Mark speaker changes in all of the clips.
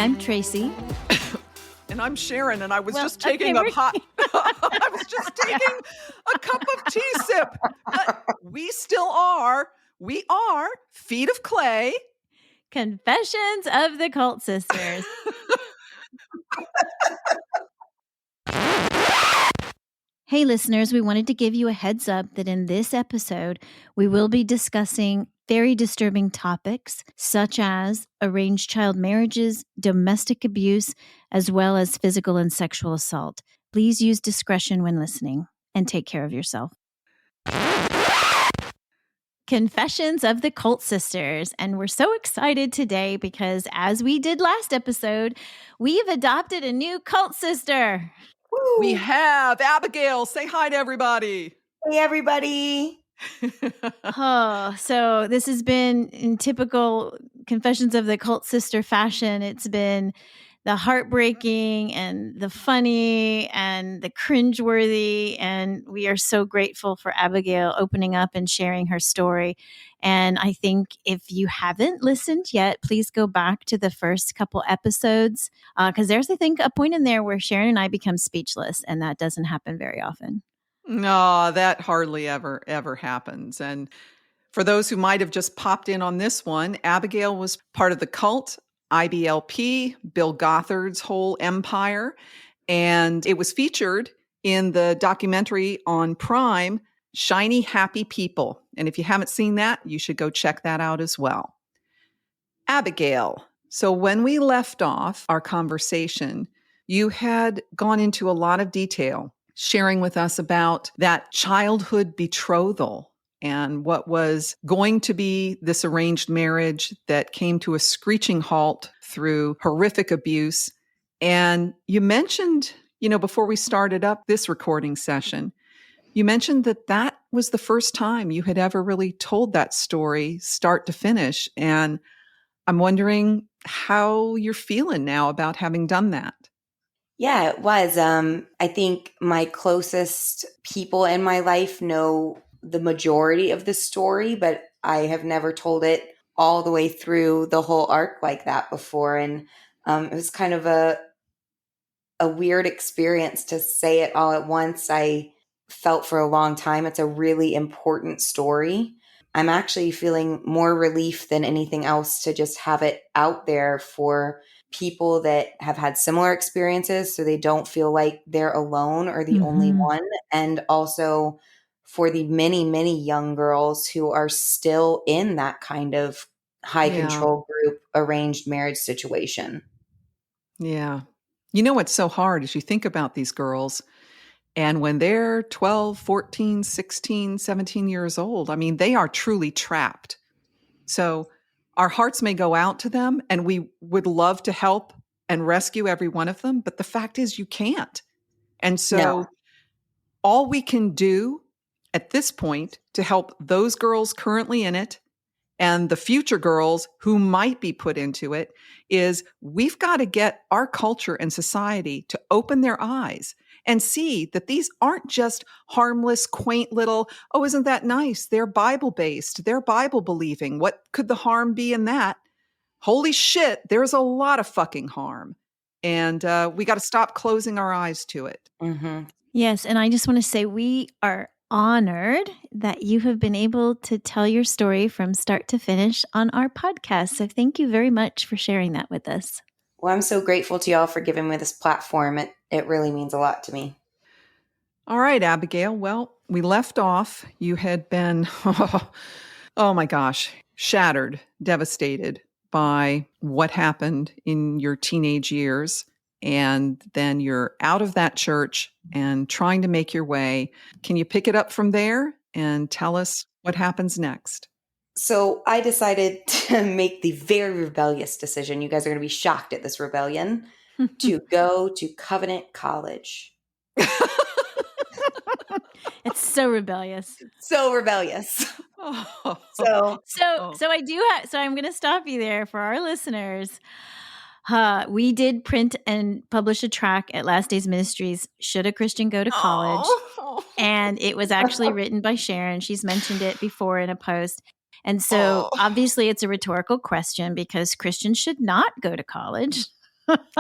Speaker 1: I'm Tracey.
Speaker 2: And I'm Sharon, and I was just taking I was just taking a cup of tea sip. But we are Feet of Clay.
Speaker 1: Confessions of the Cult Sisters. Hey, listeners, we wanted to give you a heads up that in this episode, we will be discussing very disturbing topics such as arranged child marriages, domestic abuse, as well as physical and sexual assault. Please use discretion when listening and take care of yourself. Confessions of the Cult Sisters. And we're so excited today because as we did last episode, we've adopted a new cult sister.
Speaker 2: Woo. We have Abigail. Say hi to everybody.
Speaker 3: Hey, everybody.
Speaker 1: So this has been in typical Confessions of the Cult Sister fashion. It's been the heartbreaking and the funny and the cringeworthy. And we are so grateful for Abigail opening up and sharing her story. And I think if you haven't listened yet, please go back to the first couple episodes because there's, I think, a point in there where Sharon and I become speechless, and that doesn't happen very often.
Speaker 2: No, that hardly ever happens. And for those who might have just popped in on this one, Abigail was part of the cult, IBLP, Bill Gothard's whole empire. And it was featured in the documentary on Prime, Shiny Happy People. And if you haven't seen that, you should go check that out as well. Abigail, so when we left off our conversation, you had gone into a lot of detail, sharing with us about that childhood betrothal and what was going to be this arranged marriage that came to a screeching halt through horrific abuse. And you mentioned, before we started up this recording session, you mentioned that was the first time you had ever really told that story start to finish. And I'm wondering how you're feeling now about having done that.
Speaker 3: Yeah, it was. I think my closest people in my life know the majority of the story, but I have never told it all the way through the whole arc like that before. And it was kind of a weird experience to say it all at once. I felt for a long time it's a really important story. I'm actually feeling more relief than anything else to just have it out there for people that have had similar experiences so they don't feel like they're alone or the only one. And also for the many, many young girls who are still in that kind of high control group arranged marriage situation.
Speaker 2: Yeah. What's so hard is you think about these girls and when they're 12, 14, 16, 17 years old, they are truly trapped. So our hearts may go out to them and we would love to help and rescue every one of them. But the fact is you can't. And so all we can do at this point to help those girls currently in it and the future girls who might be put into it is we've got to get our culture and society to open their eyes and see that these aren't just harmless, quaint little, oh, isn't that nice? They're Bible-based. They're Bible-believing. What could the harm be in that? Holy shit, there's a lot of fucking harm. And we got to stop closing our eyes to it.
Speaker 3: Mm-hmm.
Speaker 1: Yes, and I just want to say we are honored that you have been able to tell your story from start to finish on our podcast. So thank you very much for sharing that with us.
Speaker 3: Well, I'm so grateful to y'all for giving me this platform. It really means a lot to me.
Speaker 2: All right, Abigail. Well, we left off. You had been, oh my gosh, shattered, devastated by what happened in your teenage years. And then you're out of that church and trying to make your way. Can you pick it up from there and tell us what happens next?
Speaker 3: So I decided to make the very rebellious decision. You guys are going to be shocked at this rebellion to go to Covenant College.
Speaker 1: It's so rebellious.
Speaker 3: So rebellious.
Speaker 2: Oh.
Speaker 1: So I do have, so I'm going to stop you there for our listeners. We did print and publish a track at Last Days Ministries, Should a Christian Go to College? And it was actually written by Sharon. She's mentioned it before in a post. And so obviously it's a rhetorical question because Christians should not go to college.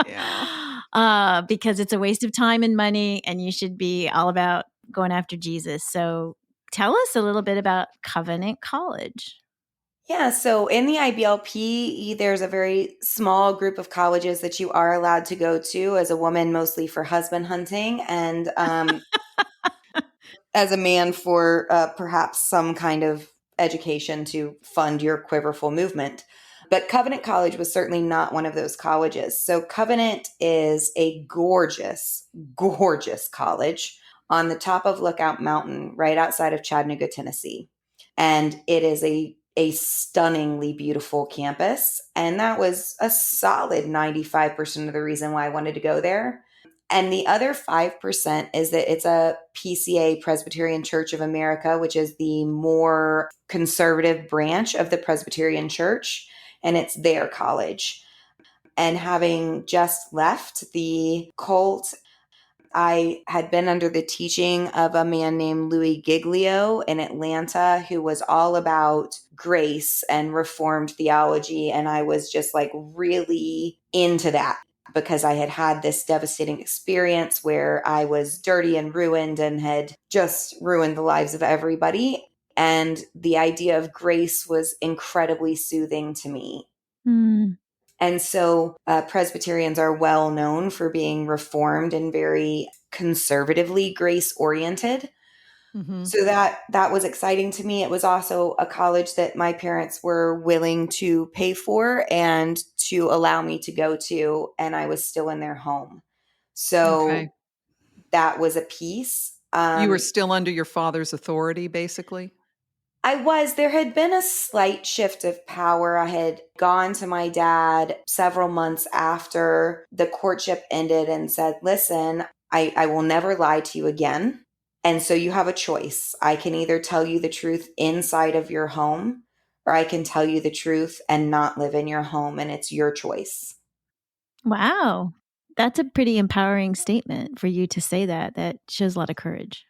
Speaker 2: Yeah.
Speaker 1: Because it's a waste of time and money, and you should be all about going after Jesus. So tell us a little bit about Covenant College.
Speaker 3: Yeah, so in the IBLP, there's a very small group of colleges that you are allowed to go to as a woman, mostly for husband hunting, and as a man for perhaps some kind of education to fund your quiverful movement. But Covenant College was certainly not one of those colleges. So Covenant is a gorgeous, gorgeous college on the top of Lookout Mountain, right outside of Chattanooga, Tennessee. And it is a stunningly beautiful campus. And that was a solid 95% of the reason why I wanted to go there. And the other 5% is that it's a PCA, Presbyterian Church of America, which is the more conservative branch of the Presbyterian Church. And it's their college. And having just left the cult, I had been under the teaching of a man named Louis Giglio in Atlanta, who was all about grace and Reformed theology. And I was just like really into that because I had this devastating experience where I was dirty and ruined and had just ruined the lives of everybody. And the idea of grace was incredibly soothing to me.
Speaker 1: Mm.
Speaker 3: And so Presbyterians are well known for being reformed and very conservatively grace oriented.
Speaker 2: Mm-hmm.
Speaker 3: So that was exciting to me. It was also a college that my parents were willing to pay for and to allow me to go to, and I was still in their home. So that was a piece.
Speaker 2: You were still under your father's authority, basically?
Speaker 3: There had been a slight shift of power. I had gone to my dad several months after the courtship ended and said, listen, I will never lie to you again. And so you have a choice. I can either tell you the truth inside of your home, or I can tell you the truth and not live in your home. And it's your choice.
Speaker 1: Wow. That's a pretty empowering statement for you to say that. That shows a lot of courage.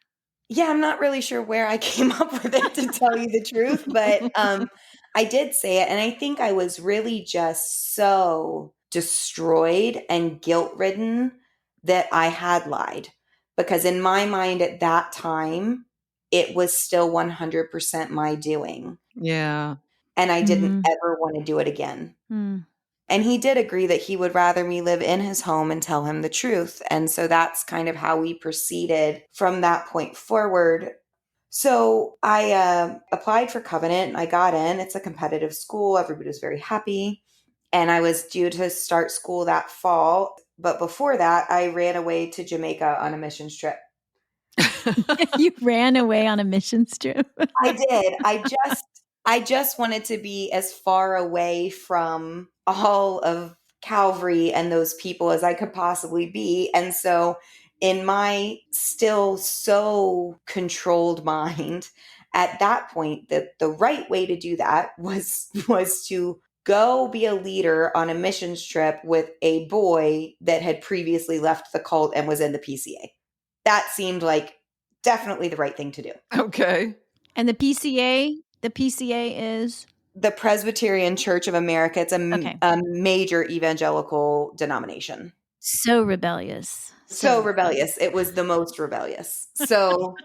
Speaker 3: Yeah, I'm not really sure where I came up with it, to tell you the truth, but I did say it. And I think I was really just so destroyed and guilt-ridden that I had lied. Because in my mind at that time, it was still 100% my doing.
Speaker 2: Yeah.
Speaker 3: And I didn't ever want to do it again. And he did agree that he would rather me live in his home and tell him the truth. And so that's kind of how we proceeded from that point forward. So I applied for Covenant and I got in. It's a competitive school. Everybody was very happy. And I was due to start school that fall. But before that, I ran away to Jamaica on a missions trip.
Speaker 1: You ran away on a missions trip?
Speaker 3: I did. I just wanted to be as far away from all of Calvary and those people as I could possibly be. And so in my still so controlled mind at that point, the right way to do that was to go be a leader on a missions trip with a boy that had previously left the cult and was in the PCA. That seemed like definitely the right thing to do.
Speaker 1: Okay. And the PCA is?
Speaker 3: The Presbyterian Church of America. It's a major evangelical denomination.
Speaker 1: So rebellious.
Speaker 3: So rebellious. It was the most rebellious. So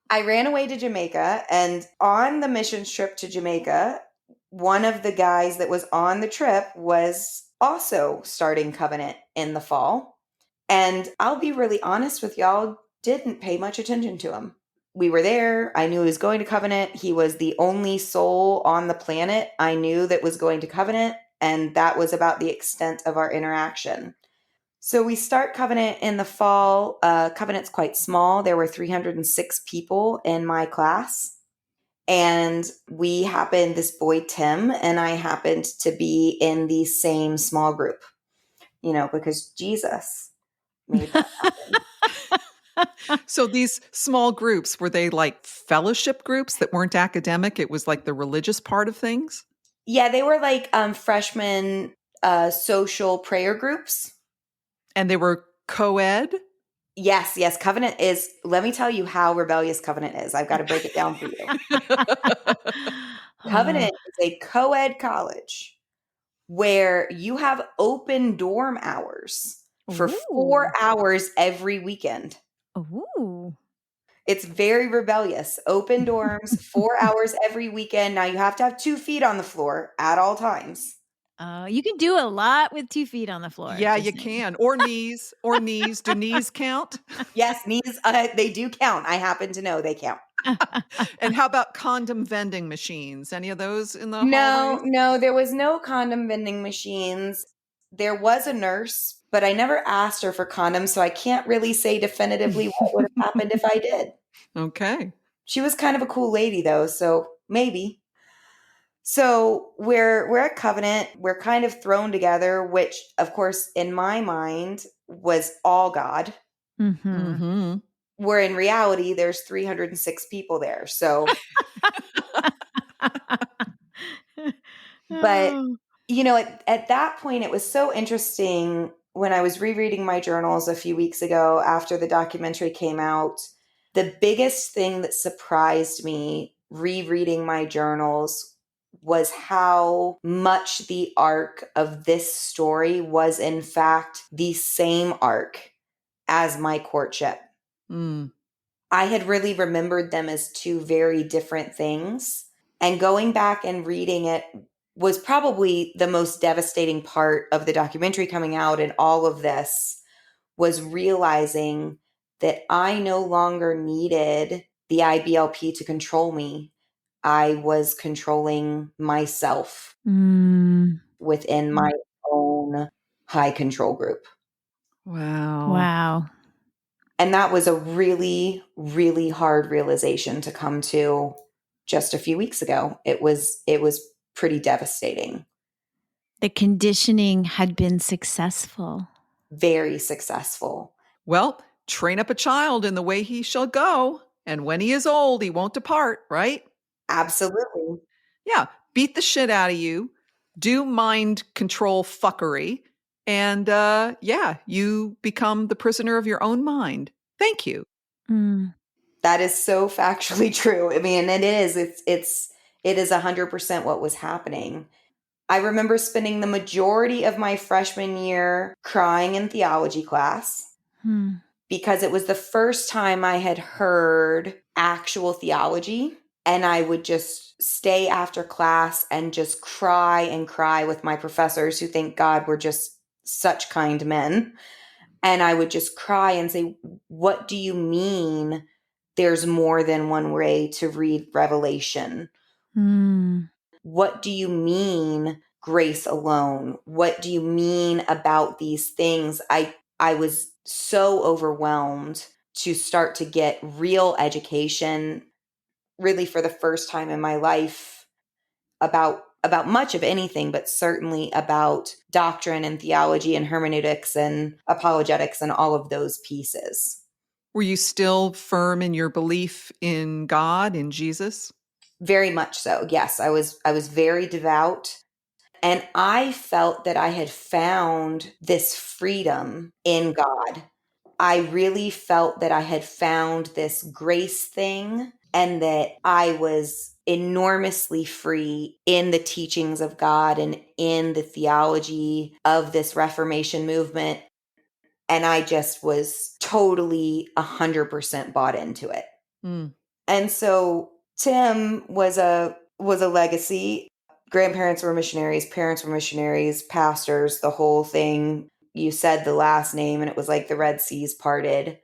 Speaker 3: I ran away to Jamaica, and on the missions trip to Jamaica, one of the guys that was on the trip was also starting Covenant in the fall. And I'll be really honest with y'all, didn't pay much attention to him. We were there. I knew he was going to Covenant. He was the only soul on the planet I knew that was going to Covenant. And that was about the extent of our interaction. So we start Covenant in the fall. Covenant's quite small. There were 306 people in my class. And this boy, Tim, and I happened to be in the same small group, because Jesus made that happen.
Speaker 2: So these small groups, were they like fellowship groups that weren't academic? It was like the religious part of things?
Speaker 3: Yeah, they were like freshman social prayer groups.
Speaker 2: And they were co-ed?
Speaker 3: Yes. Covenant is, let me tell you how rebellious Covenant is. I've got to break it down for you. Covenant is a co-ed college where you have open dorm hours for
Speaker 1: Ooh.
Speaker 3: 4 hours every weekend.
Speaker 1: Ooh.
Speaker 3: It's very rebellious. Open dorms, 4 hours every weekend. Now you have to have 2 feet on the floor at all times.
Speaker 1: You can do a lot with 2 feet on the floor.
Speaker 2: Yeah,
Speaker 1: just
Speaker 2: you
Speaker 1: saying.
Speaker 2: can. Or knees. Or knees. Do knees count?
Speaker 3: Yes, knees, they do count. I happen to know they count.
Speaker 2: And how about condom vending machines? Any of those in the hallways?
Speaker 3: No, there was no condom vending machines. There was a nurse, but I never asked her for condoms, so I can't really say definitively what would have happened if I did.
Speaker 2: Okay.
Speaker 3: She was kind of a cool lady though, so maybe. So we're at Covenant. We're kind of thrown together, which of course in my mind was all God.
Speaker 1: Mm-hmm.
Speaker 2: Mm-hmm.
Speaker 3: Where in reality there's 306 people there. So but
Speaker 1: Oh.
Speaker 3: you know, at that point, it was so interesting when I was rereading my journals a few weeks ago after the documentary came out. The biggest thing that surprised me rereading my journals was how much the arc of this story was, in fact, the same arc as my courtship.
Speaker 2: Mm.
Speaker 3: I had really remembered them as two very different things. And going back and reading it was probably the most devastating part of the documentary coming out, and all of this was realizing that I no longer needed the IBLP to control me. I was controlling myself within my own high control group.
Speaker 2: Wow.
Speaker 3: And that was a really, really hard realization to come to just a few weeks ago. It was pretty devastating.
Speaker 1: The conditioning had been successful.
Speaker 3: Very successful.
Speaker 2: Well, train up a child in the way he shall go, and when he is old, he won't depart, right?
Speaker 3: Absolutely.
Speaker 2: Yeah. Beat the shit out of you. Do mind control fuckery. And yeah, you become the prisoner of your own mind. Thank you.
Speaker 1: Mm.
Speaker 3: That is so factually true. I mean, it is. It is 100% what was happening. I remember spending the majority of my freshman year crying in theology class because it was the first time I had heard actual theology. And I would just stay after class and just cry and cry with my professors who, thank God, were just such kind men. And I would just cry and say, what do you mean there's more than one way to read Revelation? What do you mean grace alone? What do you mean about these things? I was so overwhelmed to start to get real education, really for the first time in my life, about much of anything, but certainly about doctrine and theology and hermeneutics and apologetics and all of those pieces.
Speaker 2: Were you still firm in your belief in God, in Jesus?
Speaker 3: Very much so. Yes, I was very devout. And I felt that I had found this freedom in God. I really felt that I had found this grace thing and that I was enormously free in the teachings of God and in the theology of this Reformation movement. And I just was totally 100% bought into it. And so Tim was a legacy. Grandparents were missionaries, parents were missionaries, pastors, the whole thing. You said the last name and it was like the Red Seas parted.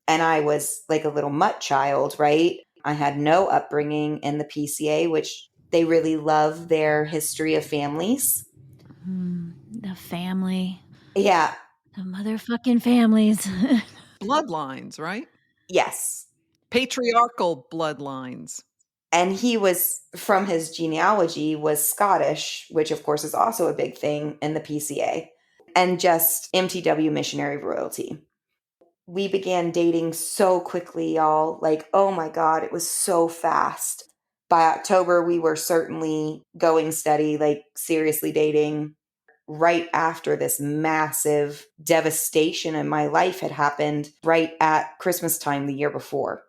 Speaker 3: And I was like a little mutt child, right? I had no upbringing in the PCA, which they really love their history of families.
Speaker 1: The family.
Speaker 3: Yeah.
Speaker 1: The motherfucking families.
Speaker 2: Bloodlines, right?
Speaker 3: Yes.
Speaker 2: Patriarchal bloodlines.
Speaker 3: And he was, from his genealogy, was Scottish, which of course is also a big thing in the PCA, and just MTW missionary royalty. We began dating so quickly, y'all. Like, oh my God, it was so fast. By October, we were certainly going steady, like seriously dating. Right after this massive devastation in my life had happened, right at Christmas time the year before.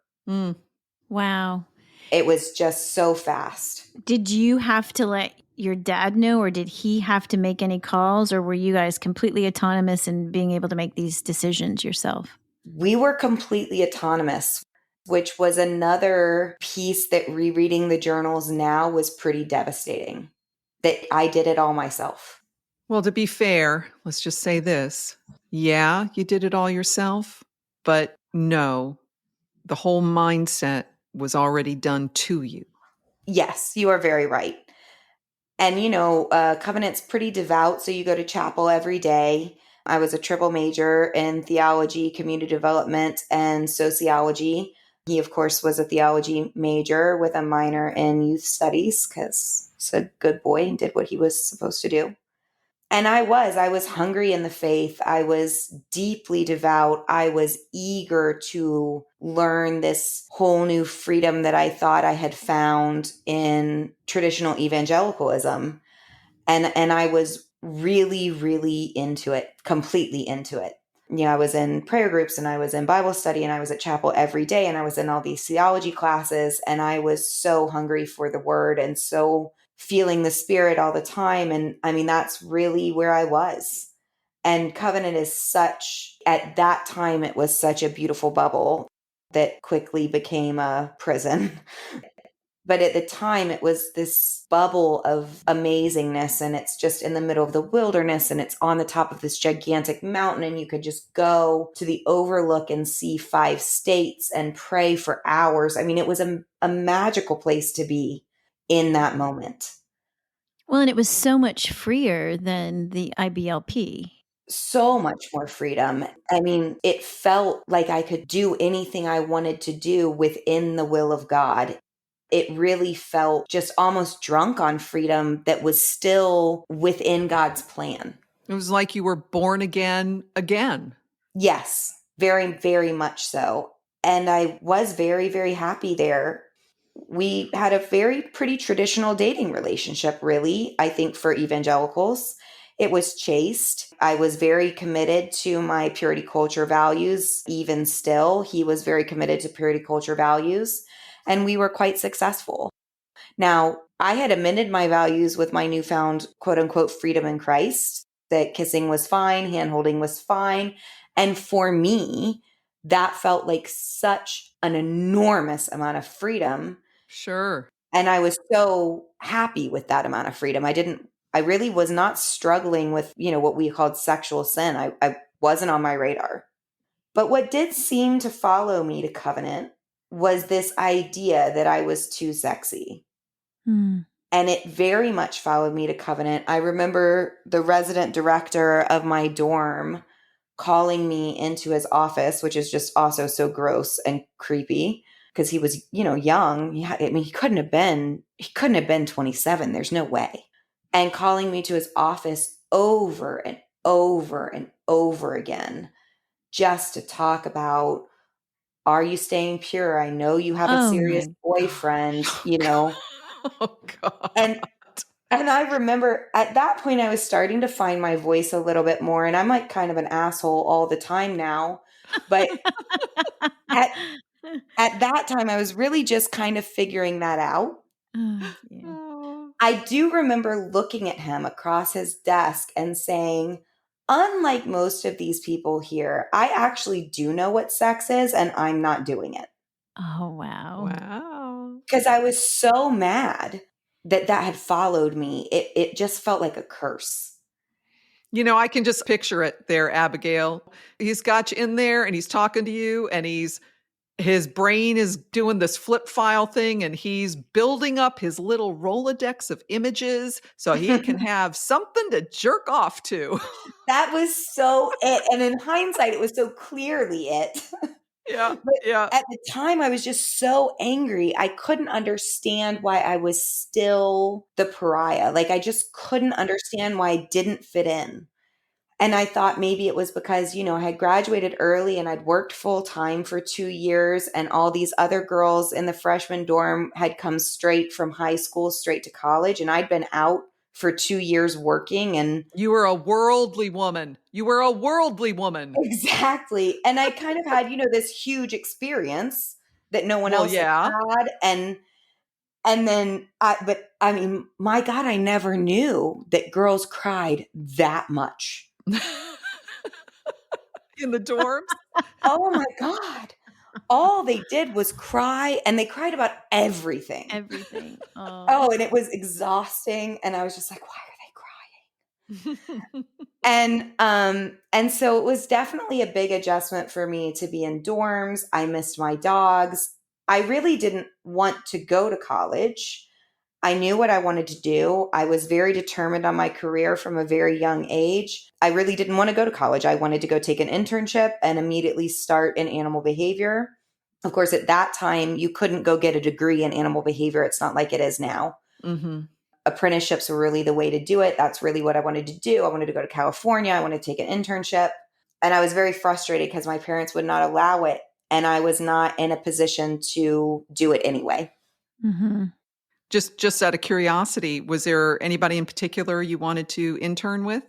Speaker 1: Wow.
Speaker 3: It was just so fast.
Speaker 1: Did you have to let your dad know, or did he have to make any calls, or were you guys completely autonomous in being able to make these decisions yourself?
Speaker 3: We were completely autonomous, which was another piece that rereading the journals now was pretty devastating, that I did it all myself.
Speaker 2: Well, to be fair, let's just say this. Yeah, you did it all yourself, but no, the whole mindset was already done to you.
Speaker 3: Yes, you are very right. And, Covenant's pretty devout, so you go to chapel every day. I was a triple major in theology, community development, and sociology. He, of course, was a theology major with a minor in youth studies because he's a good boy and did what he was supposed to do. And I was hungry in the faith. I was deeply devout. I was eager to learn this whole new freedom that I thought I had found in traditional evangelicalism. And I was really, really into it, completely into it. I was in prayer groups and I was in Bible study and I was at chapel every day and I was in all these theology classes and I was so hungry for the word and so feeling the spirit all the time. And I mean, that's really where I was. And Covenant at that time, it was such a beautiful bubble that quickly became a prison. But at the time, it was this bubble of amazingness, and it's just in the middle of the wilderness, and it's on the top of this gigantic mountain, and you could just go to the overlook and see 5 states and pray for hours. I mean, it was a magical place to be in that moment.
Speaker 1: Well, and it was so much freer than the IBLP.
Speaker 3: So much more freedom. I mean, it felt like I could do anything I wanted to do within the will of God. It really felt just almost drunk on freedom that was still within God's plan.
Speaker 2: It was like you were born again.
Speaker 3: Yes, very, very much so. And I was very, very happy there. We had a pretty traditional dating relationship, really, I think, for evangelicals. It was chaste. I was very committed to my purity culture values, even still. He was very committed to purity culture values, and we were quite successful. Now, I had amended my values with my newfound quote unquote freedom in Christ, that kissing was fine, hand holding was fine. And for me, that felt like such an enormous amount of freedom.
Speaker 2: Sure.
Speaker 3: And I was so happy with that amount of freedom. I really was not struggling with, what we called sexual sin. I wasn't on my radar. But what did seem to follow me to Covenant was this idea that I was too sexy. And it very much followed me to Covenant. I remember the resident director of my dorm calling me into his office, which is just also so gross and creepy because he was, young. He couldn't have been 27. There's no way. And calling me to his office over and over and over again, just to talk about, are you staying pure? I know you have a serious boyfriend,
Speaker 2: Oh, God.
Speaker 3: And I remember at that point, I was starting to find my voice a little bit more. And I'm like kind of an asshole all the time now. But at that time, I was really just kind of figuring that out.
Speaker 1: Yeah.
Speaker 3: I do remember looking at him across his desk and saying, unlike most of these people here, I actually do know what sex is and I'm not doing it.
Speaker 1: Oh, wow.
Speaker 2: Wow.
Speaker 3: Because I was so mad that had followed me. It just felt like a curse.
Speaker 2: I can just picture it there, Abigail. He's got you in there and he's talking to you and his brain is doing this flip file thing and he's building up his little Rolodex of images so he can have something to jerk off to.
Speaker 3: That was so it. And in hindsight, it was so clearly it.
Speaker 2: Yeah.
Speaker 3: But
Speaker 2: Yeah.
Speaker 3: at the time, I was just so angry. I couldn't understand why I was still the pariah. Like, I just couldn't understand why I didn't fit in. And I thought maybe it was because, I had graduated early and I'd worked full time for 2 years. And all these other girls in the freshman dorm had come straight from high school, straight to college. And I'd been out for 2 years working. And
Speaker 2: you were a worldly woman.
Speaker 3: Exactly. And I kind of had, this huge experience that no one else had. And then, my God, I never knew that girls cried that much.
Speaker 2: In the dorms?
Speaker 3: Oh my God. All they did was cry, and they cried about everything.
Speaker 1: Everything.
Speaker 3: Oh, and it was exhausting. And I was just like, why are they crying? And so it was definitely a big adjustment for me to be in dorms. I missed my dogs. I really didn't want to go to college. I knew what I wanted to do. I was very determined on my career from a very young age. I really didn't want to go to college. I wanted to go take an internship and immediately start in animal behavior. Of course, at that time, you couldn't go get a degree in animal behavior. It's not like it is now.
Speaker 2: Mm-hmm.
Speaker 3: Apprenticeships were really the way to do it. That's really what I wanted to do. I wanted to go to California. I wanted to take an internship. And I was very frustrated because my parents would not allow it. And I was not in a position to do it anyway.
Speaker 1: Mm-hmm.
Speaker 2: Just out of curiosity, was there anybody in particular you wanted to intern with?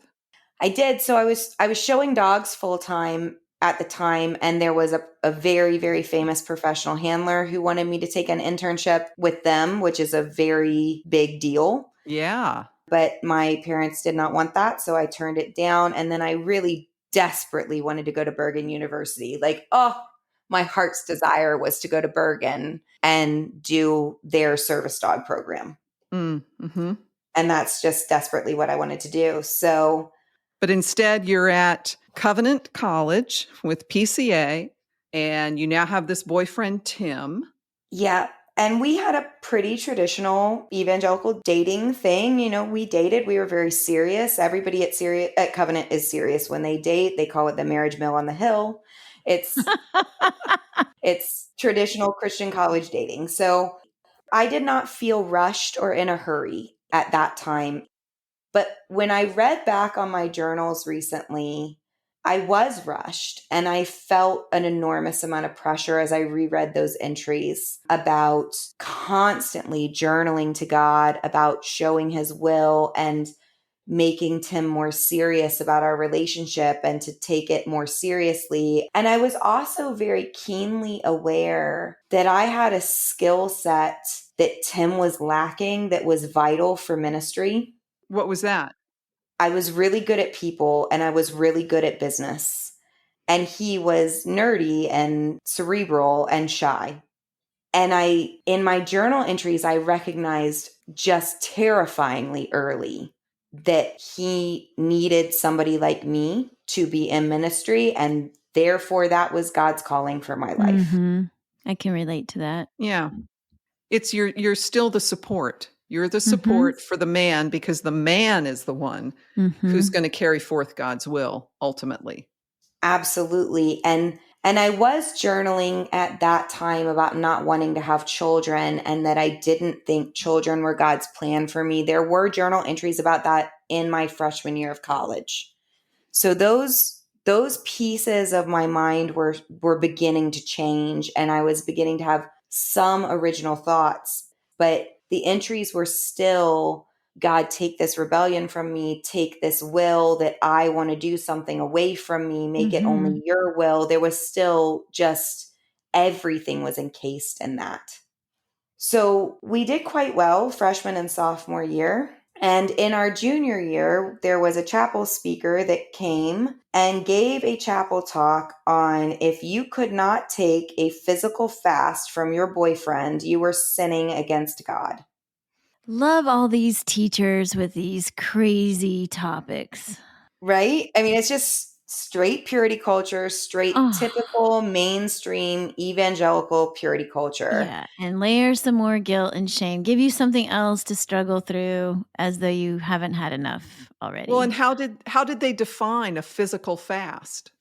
Speaker 3: I did. So I was showing dogs full time at the time, and there was a very, very famous professional handler who wanted me to take an internship with them, which is a very big deal.
Speaker 2: Yeah.
Speaker 3: But my parents did not want that, so I turned it down. And then I really desperately wanted to go to Bergen University. My heart's desire was to go to Bergen and do their service dog program.
Speaker 2: Mm-hmm.
Speaker 3: And that's just desperately what I wanted to do. So,
Speaker 2: but instead you're at Covenant College with PCA, and you now have this boyfriend, Tim.
Speaker 3: Yeah. And we had a pretty traditional evangelical dating thing. You know, we dated. We were very serious. Everybody at Covenant is serious when they date. They call it the marriage mill on the hill. It's traditional Christian college dating. So I did not feel rushed or in a hurry at that time. But when I read back on my journals recently, I was rushed, and I felt an enormous amount of pressure as I reread those entries about constantly journaling to God, about showing his will and making Tim more serious about our relationship and to take it more seriously. And I was also very keenly aware that I had a skill set that Tim was lacking that was vital for ministry.
Speaker 2: What was that?
Speaker 3: I was really good at people, and I was really good at business. And he was nerdy and cerebral and shy. And in my journal entries, I recognized just terrifyingly early that he needed somebody like me to be in ministry. And therefore, that was God's calling for my life.
Speaker 1: Mm-hmm. I can relate to that.
Speaker 2: Yeah. It's you're still the support. You're the support for the man, because the man is the one who's going to carry forth God's will ultimately.
Speaker 3: Absolutely. And I was journaling at that time about not wanting to have children, and that I didn't think children were God's plan for me. There were journal entries about that in my freshman year of college. So those pieces of my mind were beginning to change, and I was beginning to have some original thoughts, but the entries were still, God, take this rebellion from me, take this will that I want to do something away from me, make it only your will. There was still just everything was encased in that. So we did quite well freshman and sophomore year. And in our junior year, there was a chapel speaker that came and gave a chapel talk on if you could not take a physical fast from your boyfriend, you were sinning against God.
Speaker 1: Love all these teachers with these crazy topics.
Speaker 3: Right? I mean, it's just straight purity culture, straight typical mainstream evangelical purity culture.
Speaker 1: Yeah, and layer some more guilt and shame. Give you something else to struggle through as though you haven't had enough already.
Speaker 2: Well, and how did they define a physical fast?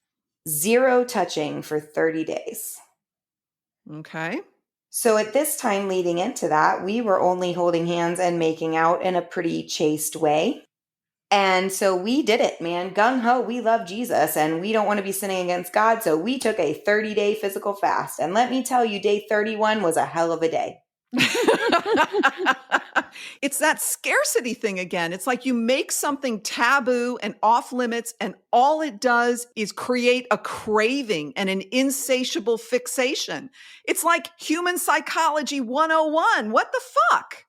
Speaker 3: 0 touching for 30 days.
Speaker 2: Okay.
Speaker 3: So at this time leading into that, we were only holding hands and making out in a pretty chaste way. And so we did it, man. Gung ho, we love Jesus and we don't want to be sinning against God. So we took a 30-day physical fast. And let me tell you, day 31 was a hell of a day.
Speaker 2: It's that scarcity thing again. It's like you make something taboo and off limits, and all it does is create a craving and an insatiable fixation. It's like human psychology 101. What the fuck?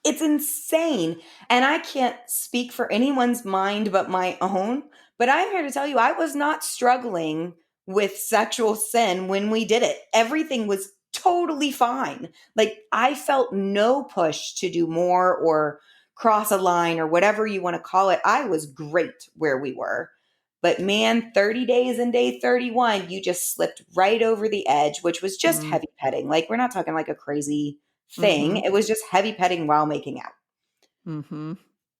Speaker 3: It's insane. And I can't speak for anyone's mind but my own. But I'm here to tell you, I was not struggling with sexual sin when we did it. Everything was totally fine. Like, I felt no push to do more or cross a line or whatever you want to call it. I was great where we were. But man, 30 days and day 31, you just slipped right over the edge, which was just heavy petting. Like, we're not talking like a crazy thing. It was just heavy petting while making out.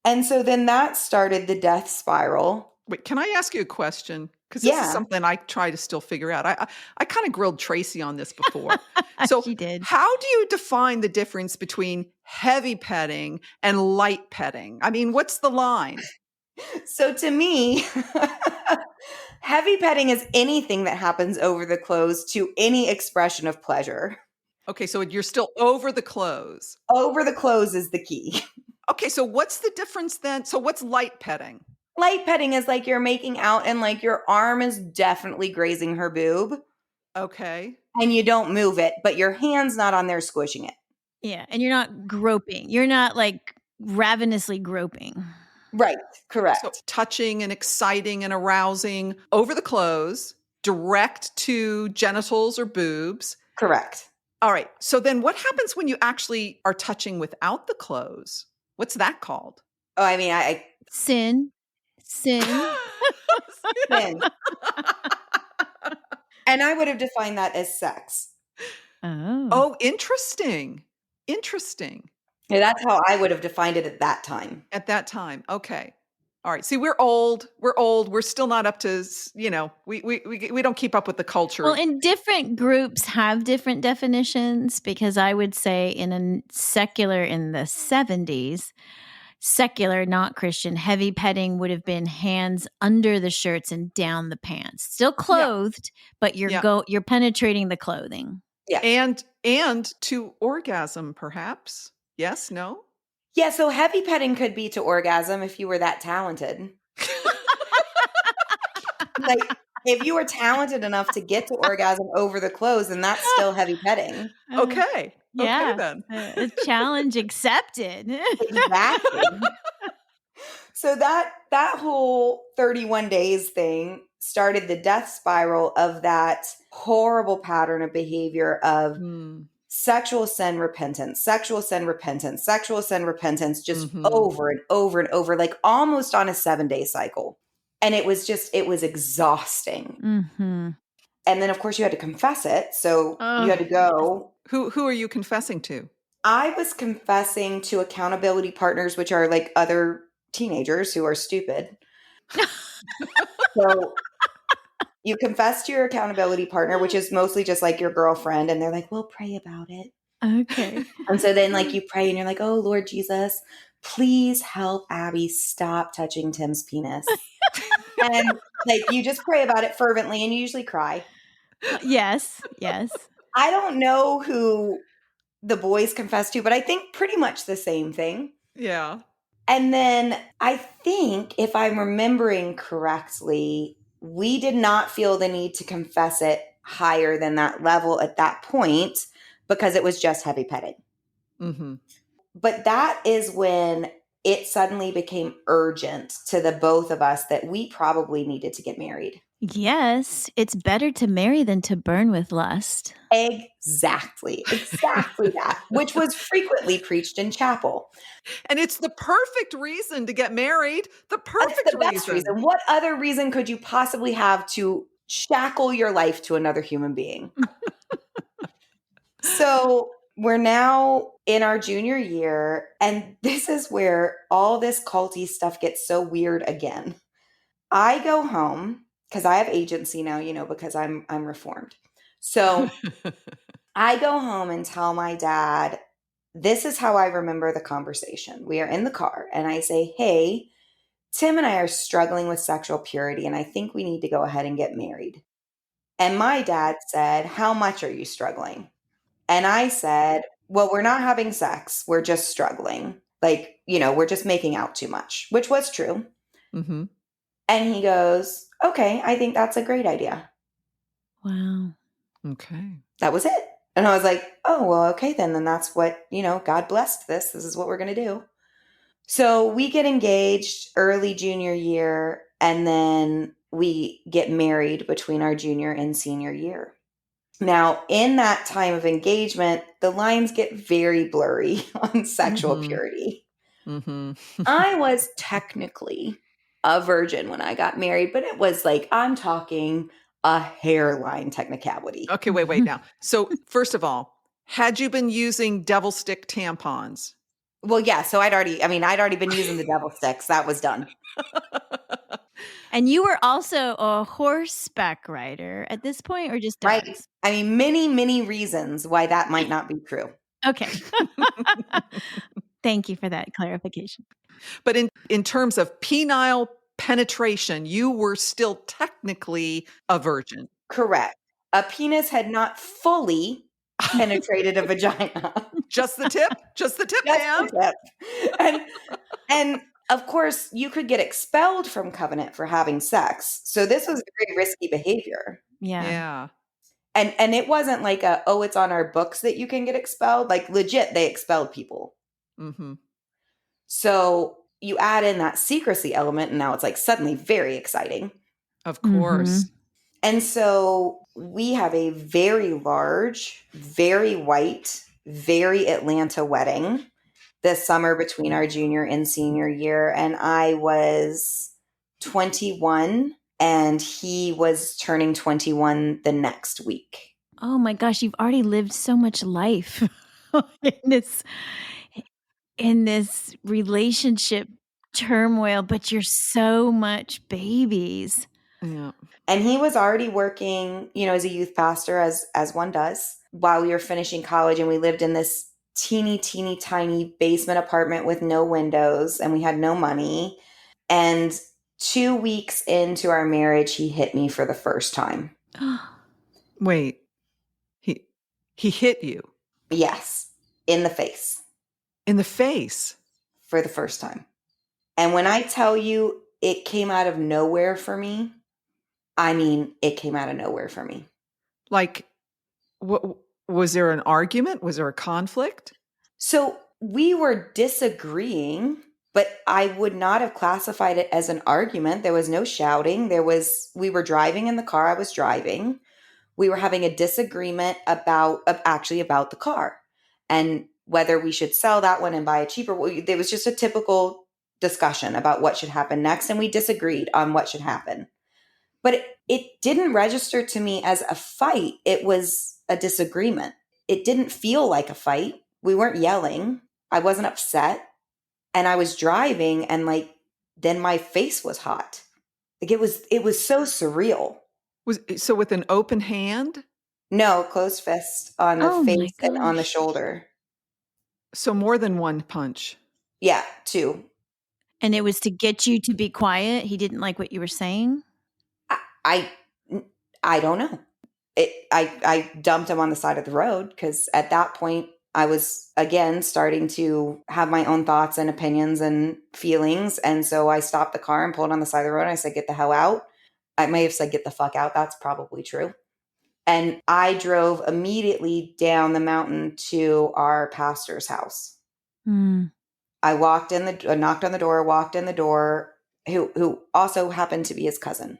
Speaker 3: And so then that started the death spiral.
Speaker 2: Wait, can I ask you a question? Because this is something I try to still figure out. I kind of grilled Tracey on this before. So
Speaker 1: She did.
Speaker 2: how do you define the difference between heavy petting and light petting? I mean, what's the line?
Speaker 3: So to me, heavy petting is anything that happens over the clothes to any expression of pleasure.
Speaker 2: Okay, so you're still over the clothes.
Speaker 3: Over the clothes is the key.
Speaker 2: Okay, so what's the difference then? So what's light petting?
Speaker 3: Light petting is like you're making out and like your arm is definitely grazing her boob.
Speaker 2: Okay.
Speaker 3: And you don't move it, but your hand's not on there squishing it.
Speaker 1: Yeah. And you're not groping. You're not like ravenously groping.
Speaker 3: Right. Correct.
Speaker 2: So touching and exciting and arousing over the clothes, direct to genitals or boobs.
Speaker 3: Correct.
Speaker 2: All right. So then what happens when you actually are touching without the clothes? What's that called?
Speaker 3: Oh, I mean, I
Speaker 1: Sin.
Speaker 3: Sin. And I would have defined that as sex.
Speaker 2: Oh, interesting. Interesting.
Speaker 3: Yeah, that's how I would have defined it at that time.
Speaker 2: At that time. Okay. All right. See, we're old. We're still not up to, we don't keep up with the culture.
Speaker 1: Well, and different groups have different definitions, because I would say in the 70s, secular, not Christian, heavy petting would have been hands under the shirts and down the pants. Still clothed, but you're penetrating the clothing.
Speaker 3: Yeah.
Speaker 2: And to orgasm, perhaps. Yes, no?
Speaker 3: Yeah, so heavy petting could be to orgasm if you were that talented. Like, if you were talented enough to get to orgasm over the clothes, then that's still heavy petting.
Speaker 2: Okay.
Speaker 1: Yeah.
Speaker 2: Okay, then.
Speaker 1: A challenge accepted.
Speaker 3: Exactly. So that whole 31 days thing started the death spiral of that horrible pattern of behavior of sexual sin repentance, sexual sin repentance, sexual sin repentance, just over and over and over, like almost on a 7-day cycle. And it was exhausting. And then, of course, you had to confess it. So you had to go.
Speaker 2: Who are you confessing to?
Speaker 3: I was confessing to accountability partners, which are like other teenagers who are stupid. So you confess to your accountability partner, which is mostly just like your girlfriend. And they're like, we'll pray about it.
Speaker 1: Okay.
Speaker 3: And so then like you pray and you're like, oh, Lord Jesus, please help Abby stop touching Tim's penis. And like you just pray about it fervently and you usually cry.
Speaker 1: Yes.
Speaker 3: I don't know who the boys confess to, but I think pretty much the same thing.
Speaker 2: Yeah.
Speaker 3: And then I think, if I'm remembering correctly, we did not feel the need to confess it higher than that level at that point because it was just heavy petting. But that is when it suddenly became urgent to the both of us that we probably needed to get married.
Speaker 1: Yes. It's better to marry than to burn with lust.
Speaker 3: Exactly that, which was frequently preached in chapel.
Speaker 2: And it's the perfect reason to get married.
Speaker 3: That's the best reason. What other reason could you possibly have to shackle your life to another human being? So we're now in our junior year, and this is where all this culty stuff gets so weird again. I go home because I have agency now, because I'm reformed. So I go home and tell my dad, this is how I remember the conversation. We are in the car and I say, hey, Tim and I are struggling with sexual purity and I think we need to go ahead and get married. And my dad said, how much are you struggling? And I said, well, we're not having sex. We're just struggling. Like, we're just making out too much, which was true.
Speaker 2: Mm-hmm.
Speaker 3: And he goes, okay, I think that's a great idea.
Speaker 1: Wow.
Speaker 2: Okay.
Speaker 3: That was it. And I was like, oh, well, okay, then that's what, God blessed this. This is what we're going to do. So we get engaged early junior year, and then we get married between our junior and senior year. Now, in that time of engagement, the lines get very blurry on sexual
Speaker 2: Mm-hmm.
Speaker 3: purity.
Speaker 2: Mm-hmm.
Speaker 3: I was technically a virgin when I got married, but it was like, I'm talking a hairline technicality.
Speaker 2: Okay, wait now. So first of all, had you been using devil stick tampons?
Speaker 3: Well, yeah. So I'd already been using the devil sticks. That was done.
Speaker 1: And you were also a horseback rider at this point, or just
Speaker 3: Right.
Speaker 1: dogs?
Speaker 3: I mean, many, many reasons why that might not be true.
Speaker 1: Okay. Thank you for that clarification.
Speaker 2: But in terms of penile penetration, you were still technically a virgin.
Speaker 3: Correct. A penis had not fully penetrated a vagina.
Speaker 2: Just the tip? Just the tip,
Speaker 3: Just
Speaker 2: Pam?
Speaker 3: the tip. And of course, you could get expelled from Covenant for having sex. So this was very risky behavior.
Speaker 1: Yeah.
Speaker 2: Yeah.
Speaker 3: And it wasn't like it's on our books that you can get expelled. Like legit, they expelled people.
Speaker 2: Mm-hmm.
Speaker 3: So you add in that secrecy element, and now it's like suddenly very exciting.
Speaker 2: Of course.
Speaker 3: And so we have a very large, very white, very Atlanta wedding this summer between our junior and senior year. And I was 21 and he was turning 21 the next week.
Speaker 1: Oh my gosh, you've already lived so much life in this relationship turmoil, but you're so much babies.
Speaker 2: Yeah.
Speaker 3: And he was already working, as a youth pastor, as one does, while we were finishing college. And we lived in this teeny, teeny, tiny basement apartment with no windows, and we had no money. And 2 weeks into our marriage, he hit me for the first time.
Speaker 2: Wait. He hit you?
Speaker 3: Yes, in the face.
Speaker 2: In the face?
Speaker 3: For the first time. And when I tell you it came out of nowhere for me, I mean, it came out of nowhere for me.
Speaker 2: Like, what, was there an argument? Was there a conflict?
Speaker 3: So we were disagreeing, but I would not have classified it as an argument. There was no shouting. We were driving in the car. I was driving. We were having a disagreement about the car and whether we should sell that one and buy a cheaper. There was just a typical discussion about what should happen next. And we disagreed on what should happen. But it didn't register to me as a fight. It was a disagreement. It didn't feel like a fight. We weren't yelling. I wasn't upset. And I was driving, and then my face was hot. Like it was so surreal.
Speaker 2: So with an open hand?
Speaker 3: No, closed fist on the face and on the
Speaker 1: gosh.
Speaker 3: shoulder.
Speaker 2: So more than one punch?
Speaker 3: Yeah, 2.
Speaker 1: And it was to get you to be quiet? He didn't like what you were saying?
Speaker 3: I don't know. I dumped him on the side of the road because at that point I was again starting to have my own thoughts and opinions and feelings. And so I stopped the car and pulled on the side of the road. And I said, get the hell out. I may have said, get the fuck out. That's probably true. And I drove immediately down the mountain to our pastor's house. I knocked on the door, walked in the door, who also happened to be his cousin.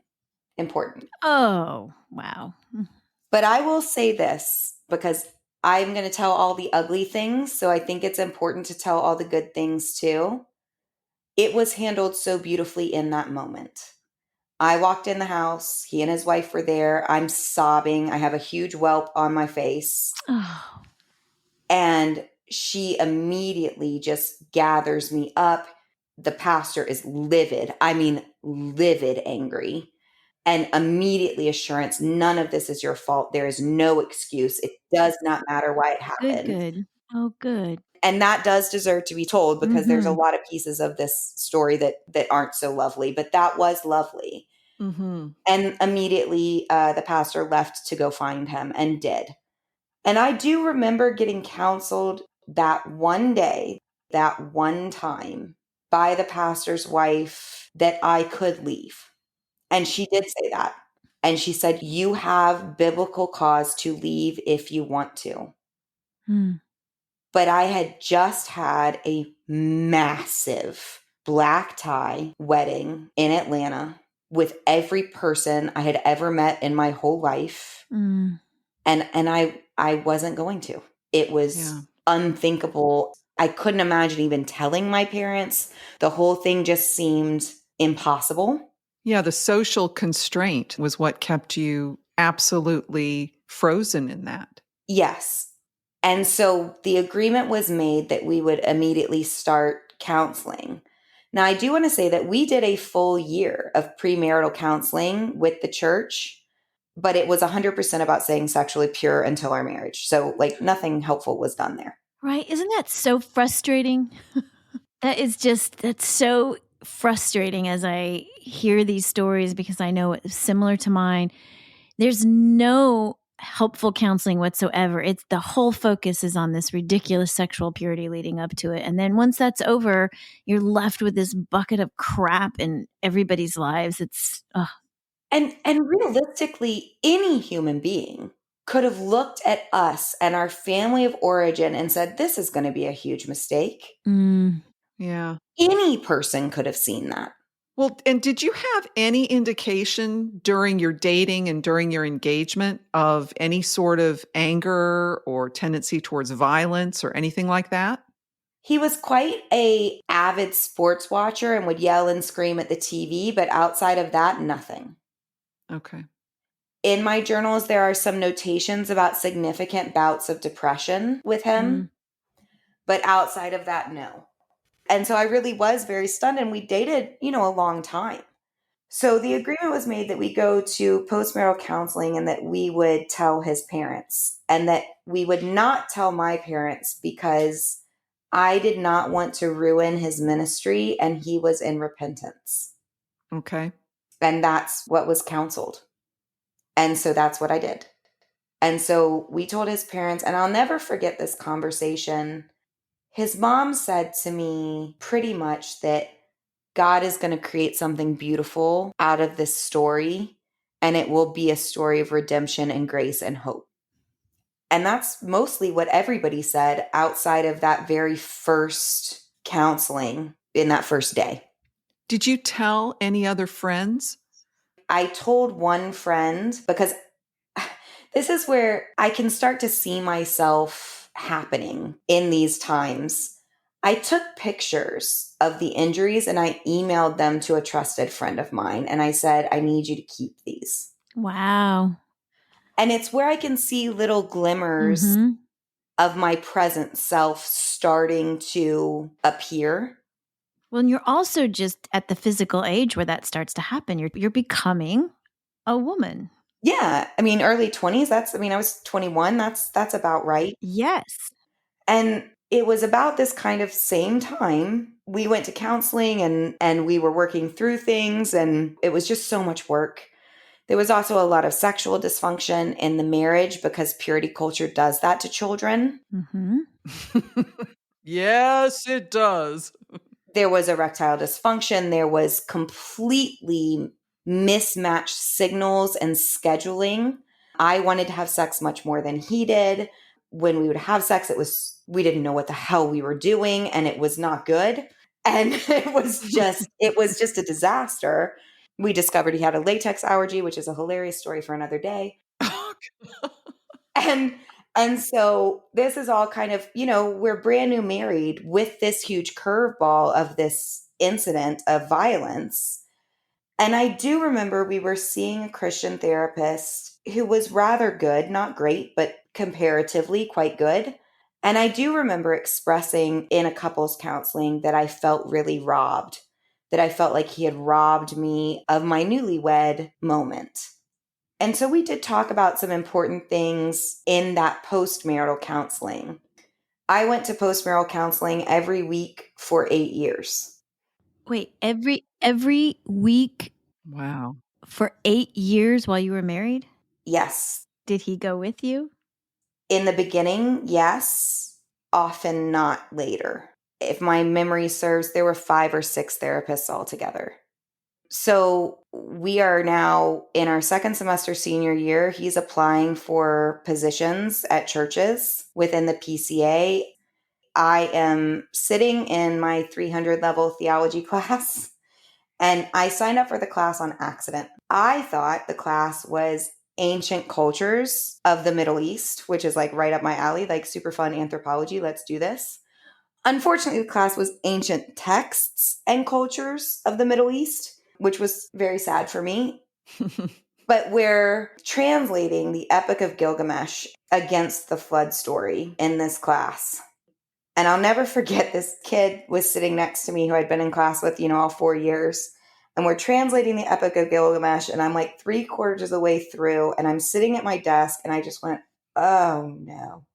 Speaker 3: Important.
Speaker 1: Oh, wow.
Speaker 3: But I will say this because I'm going to tell all the ugly things. So I think it's important to tell all the good things too. It was handled so beautifully in that moment. I walked in the house. He and his wife were there. I'm sobbing. I have a huge whelp on my face.
Speaker 1: Oh.
Speaker 3: And she immediately just gathers me up. The pastor is livid. I mean, livid angry. And immediately assurance, none of this is your fault. There is no excuse. It does not matter why it happened.
Speaker 1: Good. Oh, good.
Speaker 3: And that does deserve to be told because there's a lot of pieces of this story that aren't so lovely, but that was lovely. Mm-hmm. And immediately the pastor left to go find him and did. And I do remember getting counseled that one day, that one time, by the pastor's wife that I could leave. And she did say that. And she said, you have biblical cause to leave if you want to.
Speaker 1: Hmm.
Speaker 3: But I had just had a massive black tie wedding in Atlanta with every person I had ever met in my whole life.
Speaker 1: Mm.
Speaker 3: And I wasn't going to. It was unthinkable. I couldn't imagine even telling my parents. The whole thing just seemed impossible.
Speaker 2: Yeah, the social constraint was what kept you absolutely frozen in that.
Speaker 3: Yes. And so the agreement was made that we would immediately start counseling. Now, I do want to say that we did a full year of premarital counseling with the church, but it was 100% about staying sexually pure until our marriage. So, like, nothing helpful was done there.
Speaker 1: Right. Isn't that so frustrating? That's so frustrating as I hear these stories, because I know it's similar to mine. There's no helpful counseling whatsoever. It's the whole focus is on this ridiculous sexual purity leading up to it. And then once that's over, you're left with this bucket of crap in everybody's lives. It's
Speaker 3: And realistically, any human being could have looked at us and our family of origin and said, this is going to be a huge mistake.
Speaker 2: Yeah.
Speaker 3: Any person could have seen that.
Speaker 2: Well, and did you have any indication during your dating and during your engagement of any sort of anger or tendency towards violence or anything like that?
Speaker 3: He was quite a avid sports watcher and would yell and scream at the TV, but outside of that, nothing.
Speaker 2: Okay.
Speaker 3: In my journals, there are some notations about significant bouts of depression with him, but outside of that, no. And so I really was very stunned, and we dated, a long time. So the agreement was made that we go to postmarital counseling and that we would tell his parents, and that we would not tell my parents because I did not want to ruin his ministry and he was in repentance.
Speaker 2: Okay.
Speaker 3: And that's what was counseled. And so that's what I did. And so we told his parents, and I'll never forget this conversation. His mom said to me pretty much that God is going to create something beautiful out of this story, and it will be a story of redemption and grace and hope. And that's mostly what everybody said outside of that very first counseling in that first day.
Speaker 2: Did you tell any other friends?
Speaker 3: I told one friend because this is where I can start to see myself happening in these times. I took pictures of the injuries and I emailed them to a trusted friend of mine. And I said, I need you to keep these.
Speaker 1: wow.
Speaker 3: And it's where I can see little glimmers of my present self starting to appear.
Speaker 1: Well, and you're also just at the physical age where that starts to happen. You're becoming a woman.
Speaker 3: Yeah. I mean, early 20s, I was 21. That's about right.
Speaker 1: Yes.
Speaker 3: And it was about this kind of same time we went to counseling and we were working through things, and it was just so much work. There was also a lot of sexual dysfunction in the marriage because purity culture does that to children.
Speaker 2: Yes, it does.
Speaker 3: There was erectile dysfunction. There was completely mismatched signals and scheduling. I wanted to have sex much more than he did. When we would have sex, we didn't know what the hell we were doing, and it was not good. And it was just a disaster. We discovered he had a latex allergy, which is a hilarious story for another day. And so this is all kind of, we're brand new married with this huge curveball of this incident of violence. And I do remember we were seeing a Christian therapist who was rather good, not great, but comparatively quite good. And I do remember expressing in a couples counseling that I felt really robbed, that I felt like he had robbed me of my newlywed moment. And so we did talk about some important things in that postmarital counseling. I went to postmarital counseling every week for 8 years.
Speaker 1: Wait, every week?
Speaker 2: Wow.
Speaker 1: For 8 years while you were married?
Speaker 3: Yes.
Speaker 1: Did he go with you?
Speaker 3: In the beginning, yes, often not later. If my memory serves, there were 5 or 6 therapists altogether. So we are now in our second semester senior year. He's applying for positions at churches within the PCA. I am sitting in my 300 level theology class, and I signed up for the class on accident. I thought the class was ancient cultures of the Middle East, which is like right up my alley, like super fun anthropology. Let's do this. Unfortunately, the class was ancient texts and cultures of the Middle East, which was very sad for me. But we're translating the Epic of Gilgamesh against the flood story in this class. And I'll never forget, this kid was sitting next to me who I'd been in class with, all 4 years. And we're translating the Epic of Gilgamesh, and I'm like 3/4 of the way through, and I'm sitting at my desk, and I just went, oh no.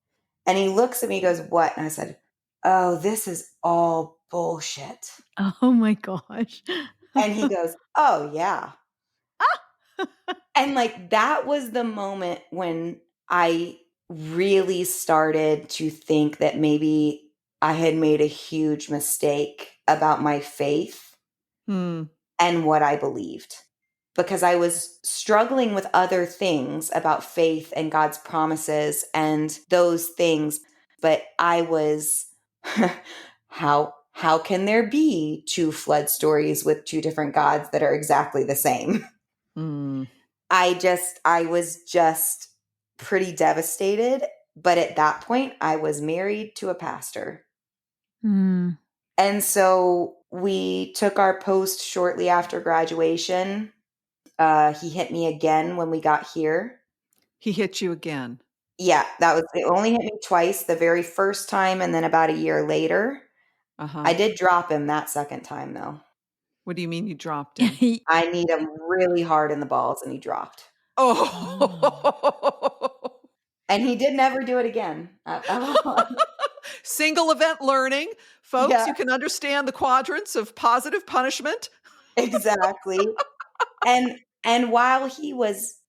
Speaker 3: And he looks at me, he goes, what? And I said, oh, this is all bullshit.
Speaker 1: Oh my gosh.
Speaker 3: And he goes, oh yeah. And like, that was the moment when I really started to think that maybe I had made a huge mistake about my faith and what I believed, because I was struggling with other things about faith and God's promises and those things. But I was, how can there be 2 flood stories with 2 different gods that are exactly the same? I was just pretty devastated. But at that point, I was married to a pastor. And so we took our post shortly after graduation. He hit me again when we got here.
Speaker 2: He hit you again?
Speaker 3: Yeah, it only hit me twice, the very first time and then about a year later. I did drop him that second time, though.
Speaker 2: What do you mean you dropped him?
Speaker 3: I kneed him really hard in the balls and he dropped.
Speaker 2: Oh.
Speaker 3: And he did never do it again.
Speaker 2: Single event learning. Folks,
Speaker 3: Yeah.
Speaker 2: You can understand the quadrants of positive punishment.
Speaker 3: Exactly. And while he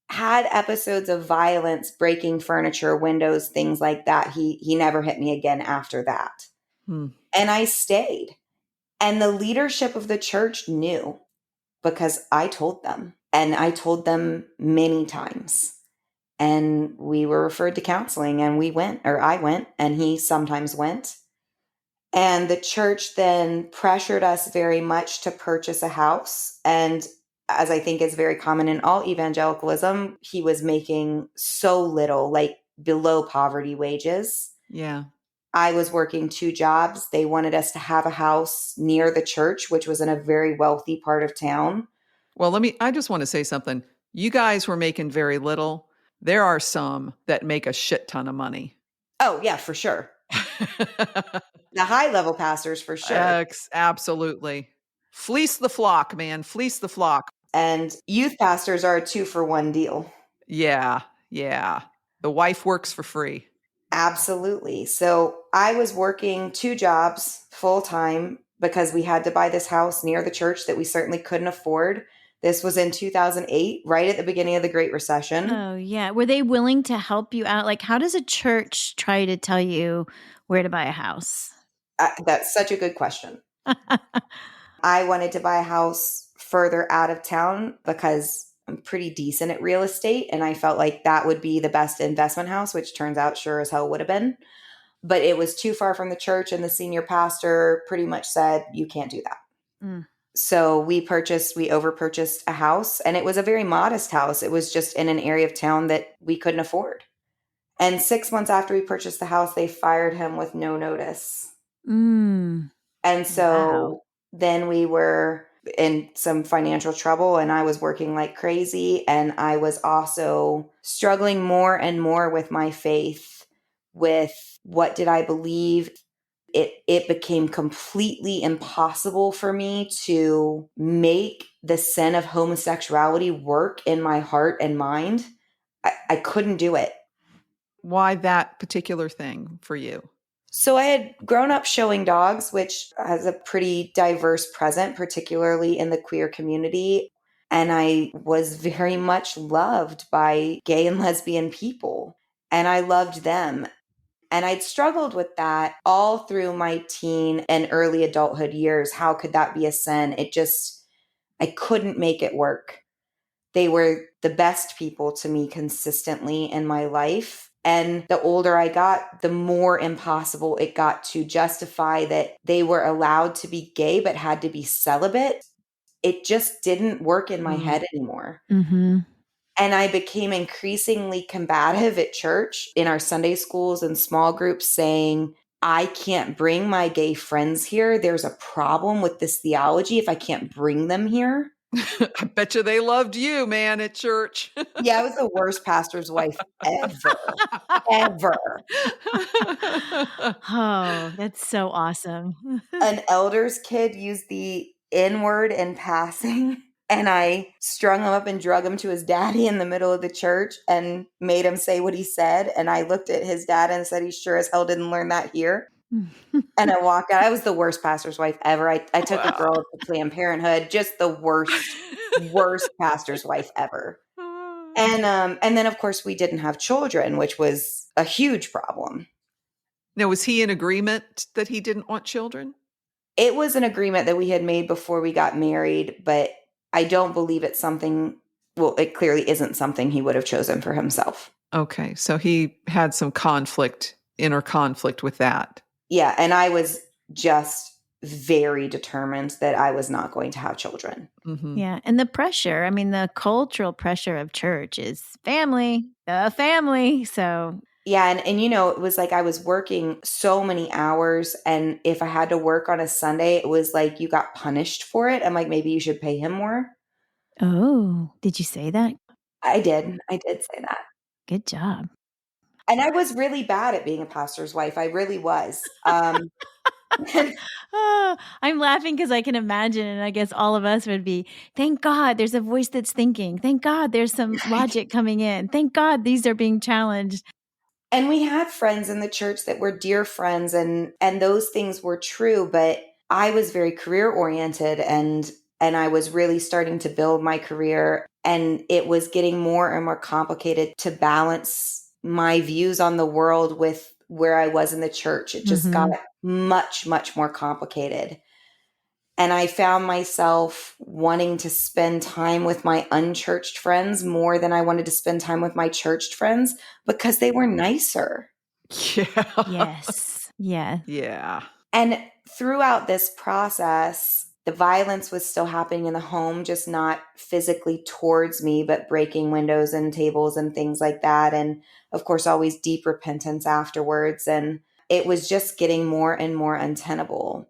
Speaker 3: had episodes of violence, breaking furniture, windows, things like that, he never hit me again after that. And I stayed. And the leadership of the church knew, because I told them. And I told them many times. And we were referred to counseling, and I went, and he sometimes went. And the church then pressured us very much to purchase a house. And as I think is very common in all evangelicalism, he was making so little, like below poverty wages.
Speaker 2: Yeah.
Speaker 3: I was working 2 jobs. They wanted us to have a house near the church, which was in a very wealthy part of town.
Speaker 2: Well, I just want to say something. You guys were making very little. There are some that make a shit ton of money.
Speaker 3: Oh, yeah, for sure. The high level pastors, for sure.
Speaker 2: Absolutely. Fleece the flock, man. Fleece the flock.
Speaker 3: And youth pastors are a 2-for-1 deal.
Speaker 2: Yeah. The wife works for free.
Speaker 3: Absolutely. So I was working 2 jobs full time because we had to buy this house near the church that we certainly couldn't afford. This was in 2008, right at the beginning of the Great Recession.
Speaker 1: Oh, yeah. Were they willing to help you out? Like, how does a church try to tell you where to buy a house?
Speaker 3: That's such a good question. I wanted to buy a house further out of town because I'm pretty decent at real estate. And I felt like that would be the best investment house, which turns out sure as hell would have been. But it was too far from the church. And the senior pastor pretty much said, you can't do that. So we over-purchased a house, and it was a very modest house. It was just in an area of town that we couldn't afford. And 6 months after we purchased the house, they fired him with no notice. And so then we were in some financial trouble, and I was working like crazy. And I was also struggling more and more with my faith, with what did I believe? It became completely impossible for me to make the sin of homosexuality work in my heart and mind. I couldn't do it.
Speaker 2: Why that particular thing for you?
Speaker 3: So I had grown up showing dogs, which has a pretty diverse present, particularly in the queer community. And I was very much loved by gay and lesbian people. and I loved them. And I'd struggled with that all through my teen and early adulthood years. How could that be a sin? I couldn't make it work. They were the best people to me consistently in my life. And the older I got, the more impossible it got to justify that they were allowed to be gay but had to be celibate. It just didn't work in my head anymore.
Speaker 1: Mm-hmm.
Speaker 3: And I became increasingly combative at church in our Sunday schools and small groups, saying, I can't bring my gay friends here. There's a problem with this theology if I can't bring them here.
Speaker 2: I bet you they loved you, man, at church.
Speaker 3: Yeah, I was the worst pastor's wife ever.
Speaker 1: Oh, that's so awesome.
Speaker 3: An elder's kid used the N word in passing, and I strung him up and drug him to his daddy in the middle of the church and made him say what he said. And I looked at his dad and said, he sure as hell didn't learn that here. And I walked out. I was the worst pastor's wife ever. I took a girl to Planned Parenthood, just the worst pastor's wife ever. And then, of course, we didn't have children, which was a huge problem.
Speaker 2: Now, was he in agreement that he didn't want children?
Speaker 3: It was an agreement that we had made before we got married, but I don't believe it's something, well, it clearly isn't something he would have chosen for himself.
Speaker 2: Okay, so he had some inner conflict with that.
Speaker 3: Yeah, and I was just very determined that I was not going to have children.
Speaker 2: Mm-hmm.
Speaker 1: Yeah, and the pressure, I mean, the cultural pressure of church is family, the family, so...
Speaker 3: Yeah, and it was like I was working so many hours, and if I had to work on a Sunday, it was like you got punished for it. I'm like, maybe you should pay him more.
Speaker 1: Oh, did you say that?
Speaker 3: I did say that.
Speaker 1: Good job.
Speaker 3: And I was really bad at being a pastor's wife. I really was.
Speaker 1: Oh, I'm laughing because I can imagine, and I guess all of us would be, thank God there's a voice that's thinking. Thank God there's some logic coming in. Thank God these are being challenged.
Speaker 3: And we had friends in the church that were dear friends, and those things were true, but I was very career oriented, and I was really starting to build my career, and it was getting more and more complicated to balance my views on the world with where I was in the church. It just got much, much more complicated. And I found myself wanting to spend time with my unchurched friends more than I wanted to spend time with my churched friends because they were nicer.
Speaker 2: Yeah.
Speaker 1: Yes. Yeah.
Speaker 2: Yeah.
Speaker 3: And throughout this process, the violence was still happening in the home, just not physically towards me, but breaking windows and tables and things like that. And of course, always deep repentance afterwards. And it was just getting more and more untenable.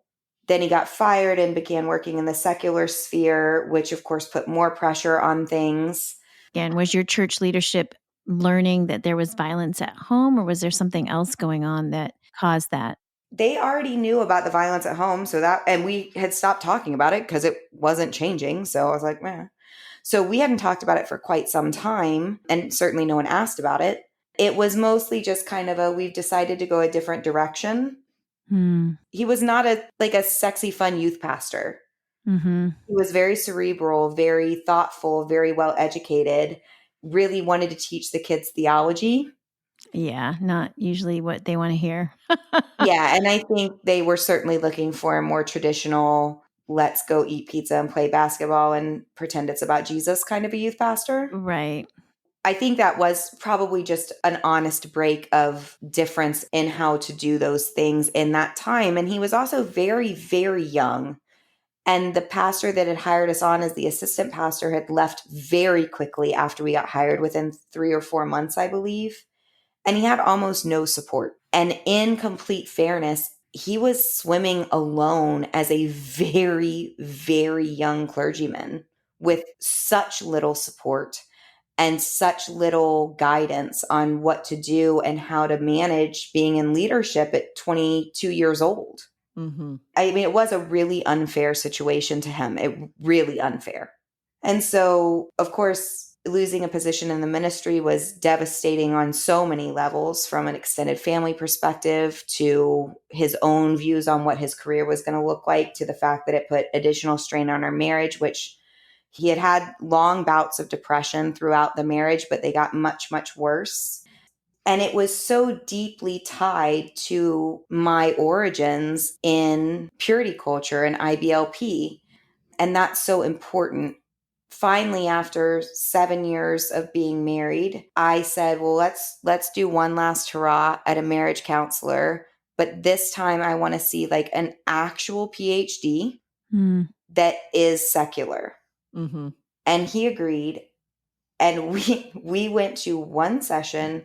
Speaker 3: Then he got fired and began working in the secular sphere, which of course put more pressure on things.
Speaker 1: And was your church leadership learning that there was violence at home, or was there something else going on that caused that?
Speaker 3: They already knew about the violence at home, and we had stopped talking about it because it wasn't changing. So I was like, meh. So we hadn't talked about it for quite some time, and certainly no one asked about it. It was mostly just kind of we've decided to go a different direction. He was not a sexy, fun youth pastor.
Speaker 1: Mm-hmm.
Speaker 3: He was very cerebral, very thoughtful, very well educated, really wanted to teach the kids theology.
Speaker 1: Yeah, not usually what they want to hear.
Speaker 3: Yeah, and I think they were certainly looking for a more traditional, let's go eat pizza and play basketball and pretend it's about Jesus kind of a youth pastor.
Speaker 1: Right.
Speaker 3: I think that was probably just an honest break of difference in how to do those things in that time. And he was also very, very young. And the pastor that had hired us on as the assistant pastor had left very quickly after we got hired, within 3 or 4 months, I believe. And he had almost no support. And in complete fairness, he was swimming alone as a very, very young clergyman with such little support and such little guidance on what to do and how to manage being in leadership at 22 years old.
Speaker 2: Mm-hmm.
Speaker 3: I mean, it was a really unfair situation to him, really unfair. And so, of course, losing a position in the ministry was devastating on so many levels, from an extended family perspective to his own views on what his career was going to look like, to the fact that it put additional strain on our marriage, which he had long bouts of depression throughout the marriage, but they got much, much worse. And it was so deeply tied to my origins in purity culture and IBLP. And that's so important. Finally, after 7 years of being married, I said, well, let's do one last hurrah at a marriage counselor. But this time I want to see like an actual PhD that is secular.
Speaker 2: Mm-hmm.
Speaker 3: And he agreed. And we went to one session,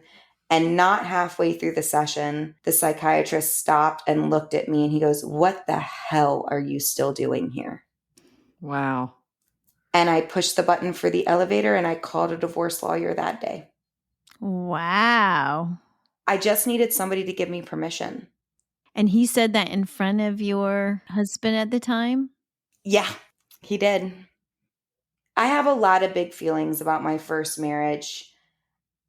Speaker 3: and not halfway through the session, the psychiatrist stopped and looked at me and he goes, "What the hell are you still doing here?"
Speaker 2: Wow.
Speaker 3: And I pushed the button for the elevator and I called a divorce lawyer that day.
Speaker 1: Wow.
Speaker 3: I just needed somebody to give me permission.
Speaker 1: And he said that in front of your husband at the time?
Speaker 3: Yeah, he did. I have a lot of big feelings about my first marriage.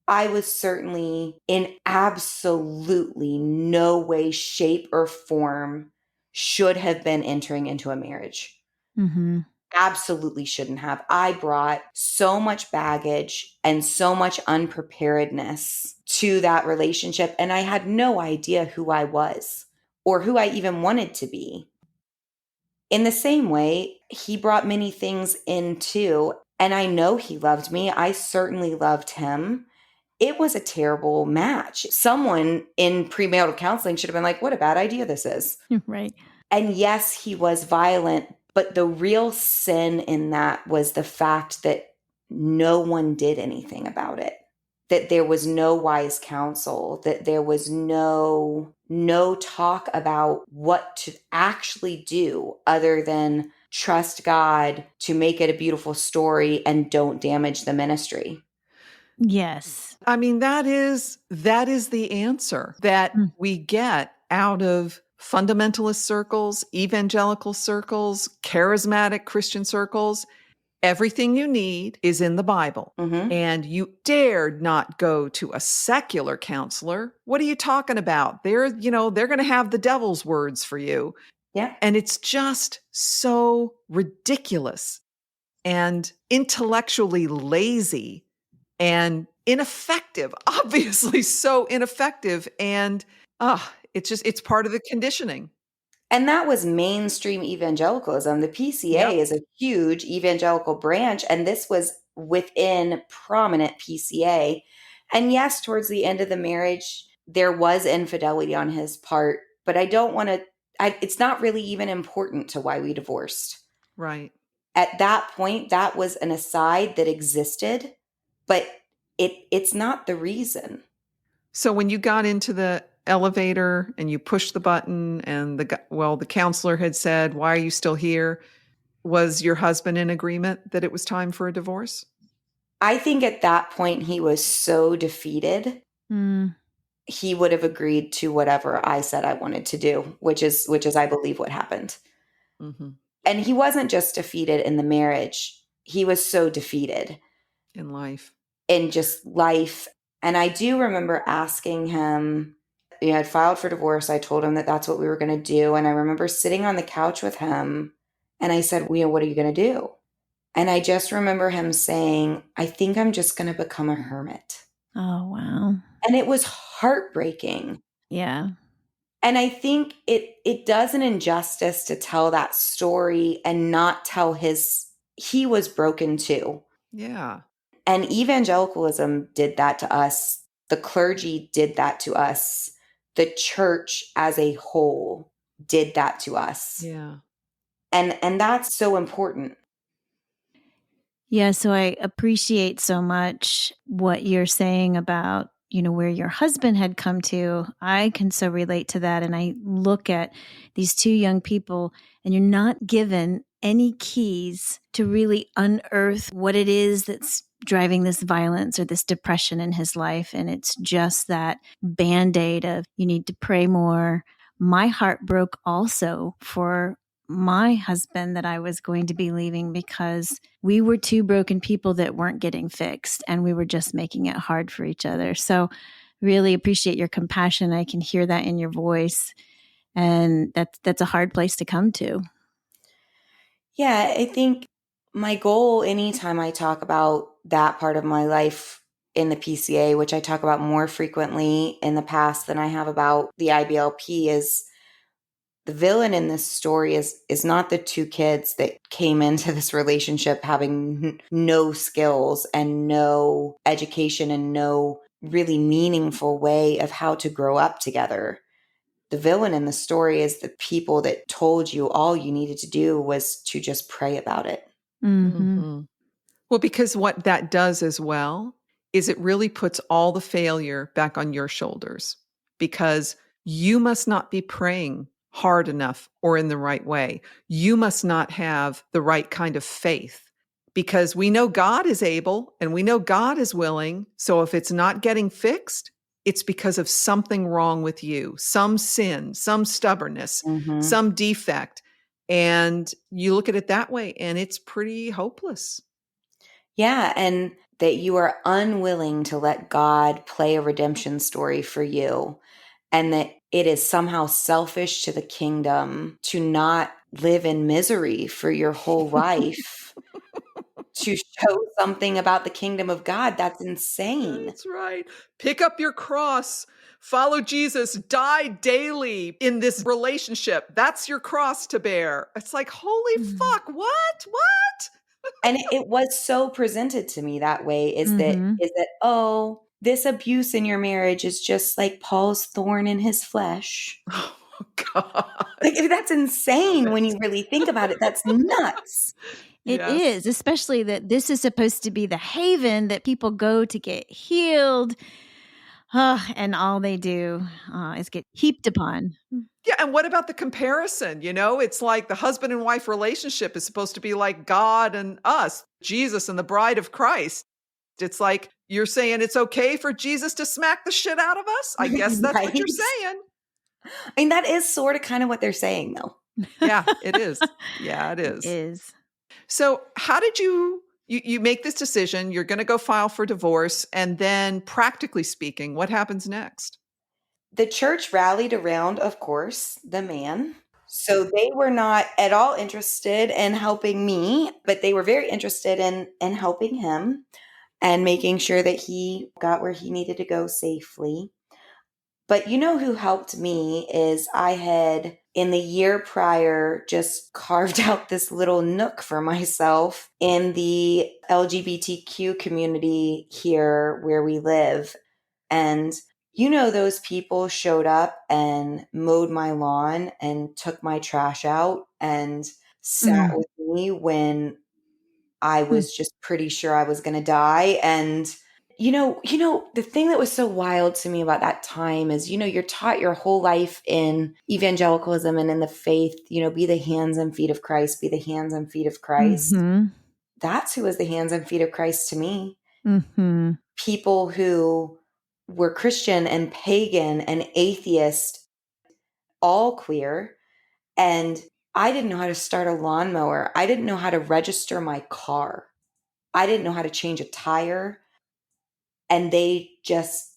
Speaker 3: I was certainly in absolutely no way, shape, or form should have been entering into a marriage.
Speaker 1: Mm-hmm.
Speaker 3: Absolutely shouldn't have. I brought so much baggage and so much unpreparedness to that relationship, and I had no idea who I was or who I even wanted to be. In the same way, he brought many things in too, and I know he loved me. I certainly loved him. It was a terrible match. Someone in premarital counseling should have been like, what a bad idea this is.
Speaker 1: Right.
Speaker 3: And yes, he was violent, but the real sin in that was the fact that no one did anything about it, that there was no wise counsel, that there was no talk about what to actually do other than trust God to make it a beautiful story and don't damage the ministry.
Speaker 1: Yes.
Speaker 2: I mean, that is the answer that we get out of fundamentalist circles, evangelical circles, charismatic Christian circles. Everything you need is in the Bible.
Speaker 3: Mm-hmm.
Speaker 2: And you dared not go to a secular counselor. What are you talking about? They're going to have the devil's words for you.
Speaker 3: Yeah.
Speaker 2: And it's just so ridiculous and intellectually lazy and ineffective, obviously so ineffective. And it's part of the conditioning.
Speaker 3: And that was mainstream evangelicalism. The PCA is a huge evangelical branch, and this was within prominent PCA. And yes, towards the end of the marriage, there was infidelity on his part, but I don't want to, it's not really even important to why we divorced.
Speaker 2: Right.
Speaker 3: At that point, that was an aside that existed, but it's not the reason.
Speaker 2: So when you got into the elevator and you pushed the button and the counselor had said, "Why are you still here?" Was your husband in agreement that it was time for a divorce?
Speaker 3: I think at that point he was so defeated. He would have agreed to whatever I said I wanted to do, which is I believe what happened.
Speaker 2: Mm-hmm.
Speaker 3: And he wasn't just defeated in the marriage. He was so defeated
Speaker 2: in life.
Speaker 3: In just life. And I do remember asking him, I'd filed for divorce. I told him that that's what we were going to do. And I remember sitting on the couch with him and I said, what are you going to do? And I just remember him saying, I think I'm just going to become a hermit.
Speaker 1: Oh, wow.
Speaker 3: And it was heartbreaking.
Speaker 1: Yeah.
Speaker 3: And I think it does an injustice to tell that story and not tell he was broken too.
Speaker 2: Yeah.
Speaker 3: And evangelicalism did that to us. The clergy did that to us. The church as a whole did that to us.
Speaker 2: Yeah.
Speaker 3: And that's so important.
Speaker 1: Yeah, so I appreciate so much what you're saying about, where your husband had come to. I can so relate to that. And I look at these two young people, and you're not given any keys to really unearth what it is that's driving this violence or this depression in his life. And it's just that Band-Aid of you need to pray more. My heart broke also for my husband that I was going to be leaving because we were two broken people that weren't getting fixed and we were just making it hard for each other. So really appreciate your compassion. I can hear that in your voice. And that's a hard place to come to.
Speaker 3: Yeah, I think my goal anytime I talk about that part of my life in the PCA, which I talk about more frequently in the past than I have about the IBLP, is the villain in this story is not the two kids that came into this relationship having no skills and no education and no really meaningful way of how to grow up together. The villain in the story is the people that told you all you needed to do was to just pray about it.
Speaker 1: Mm-hmm.
Speaker 2: Well, because what that does as well is it really puts all the failure back on your shoulders, because you must not be praying hard enough or in the right way. You must not have the right kind of faith, because we know God is able and we know God is willing. So if it's not getting fixed, it's because of something wrong with you, some sin, some stubbornness, some defect. And you look at it that way and it's pretty hopeless.
Speaker 3: Yeah, and that you are unwilling to let God play a redemption story for you, and that it is somehow selfish to the kingdom to not live in misery for your whole life to show something about the kingdom of God. That's insane.
Speaker 2: That's right. Pick up your cross, follow Jesus, die daily in this relationship. That's your cross to bear. It's like, holy fuck, what?
Speaker 3: And it was so presented to me that way, is that, oh, this abuse in your marriage is just like Paul's thorn in his flesh.
Speaker 2: Oh, God.
Speaker 3: Like, that's insane when you really think about it. That's nuts.
Speaker 1: It is, especially that this is supposed to be the haven that people go to get healed. And all they do is get heaped upon.
Speaker 2: Yeah, and what about the comparison? You know, it's like the husband and wife relationship is supposed to be like God and us, Jesus and the bride of Christ. It's like you're saying it's okay for Jesus to smack the shit out of us? I guess that's what you're saying.
Speaker 3: I mean, that is sort of kind of what they're saying, though.
Speaker 2: Yeah, it is. Yeah, it is.
Speaker 1: It is.
Speaker 2: So how did you make this decision? You're going to go file for divorce. And then practically speaking, what happens next?
Speaker 3: The church rallied around, of course, the man. So they were not at all interested in helping me, but they were very interested in helping him and making sure that he got where he needed to go safely. But you know who helped me is I had, in the year prior, just carved out this little nook for myself in the LGBTQ community here where we live. And you know, those people showed up and mowed my lawn and took my trash out and sat with me when I was just pretty sure I was going to die. And you know, the thing that was so wild to me about that time is, you know, you're taught your whole life in evangelicalism and in the faith, you know, be the hands and feet of Christ, be the hands and feet of Christ. That's who was the hands and feet of Christ to me. People who were Christian and pagan and atheist, all queer. And I didn't know how to start a lawnmower. I didn't know how to register my car. I didn't know how to change a tire. And they just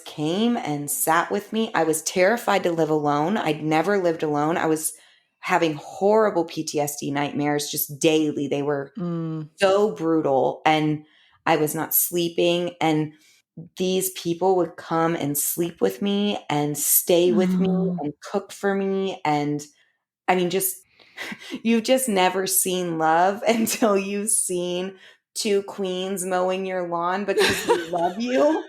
Speaker 3: came and sat with me. I was terrified to live alone. I'd never lived alone. I was having horrible PTSD nightmares just daily. They were so brutal, and I was not sleeping. And these people would come and sleep with me and stay with me and cook for me. And I mean, just, you've just never seen love until you've seen two queens mowing your lawn because they love you.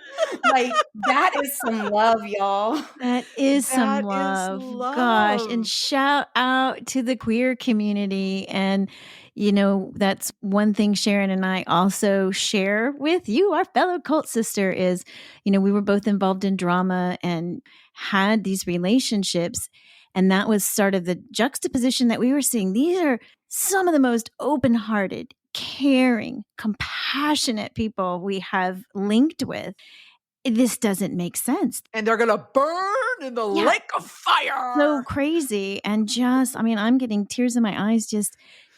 Speaker 3: Like, that is some love, y'all.
Speaker 1: That is some love. Gosh. And shout out to the queer community. And, you know, that's one thing Sharon and I also share with you, our fellow cult sister, is, you know, we were both involved in drama and had these relationships. And that was sort of the juxtaposition that we were seeing. These are some of the most open-hearted, caring, compassionate people we have linked with. This doesn't make sense.
Speaker 2: And they're going to burn in the lake of fire.
Speaker 1: So crazy. And just, I mean, I'm getting tears in my eyes just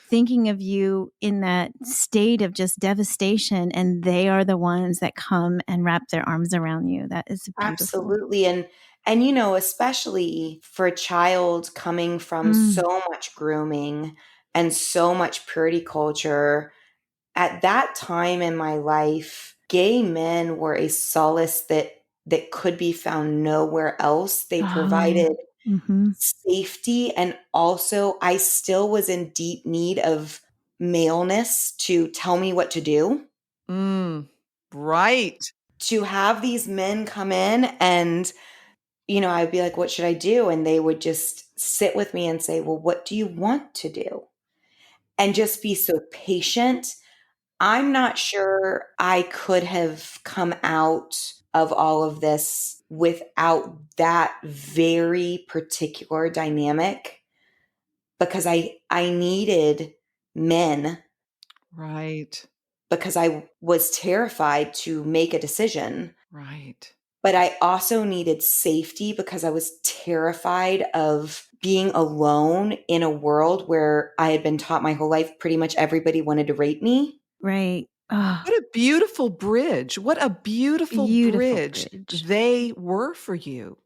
Speaker 1: thinking of you in that state of just devastation. And they are the ones that come and wrap their arms around you. That is beautiful.
Speaker 3: Absolutely. And you know, especially for a child coming from so much grooming and so much purity culture, at that time in my life, gay men were a solace that could be found nowhere else. They provided safety, and also I still was in deep need of maleness to tell me what to do.
Speaker 2: Right.
Speaker 3: To have these men come in and, I'd be like, what should I do? And they would just sit with me and say, well, what do you want to do? And just be so patient. I'm not sure I could have come out of all of this without that very particular dynamic, because I needed men,
Speaker 2: Right.
Speaker 3: because I was terrified to make a decision.
Speaker 2: Right.
Speaker 3: But I also needed safety because I was terrified of being alone in a world where I had been taught my whole life pretty much everybody wanted to rape me.
Speaker 1: Right. Oh,
Speaker 2: What a beautiful bridge. What a beautiful
Speaker 1: beautiful
Speaker 2: bridge
Speaker 1: bridge.
Speaker 2: they were for you.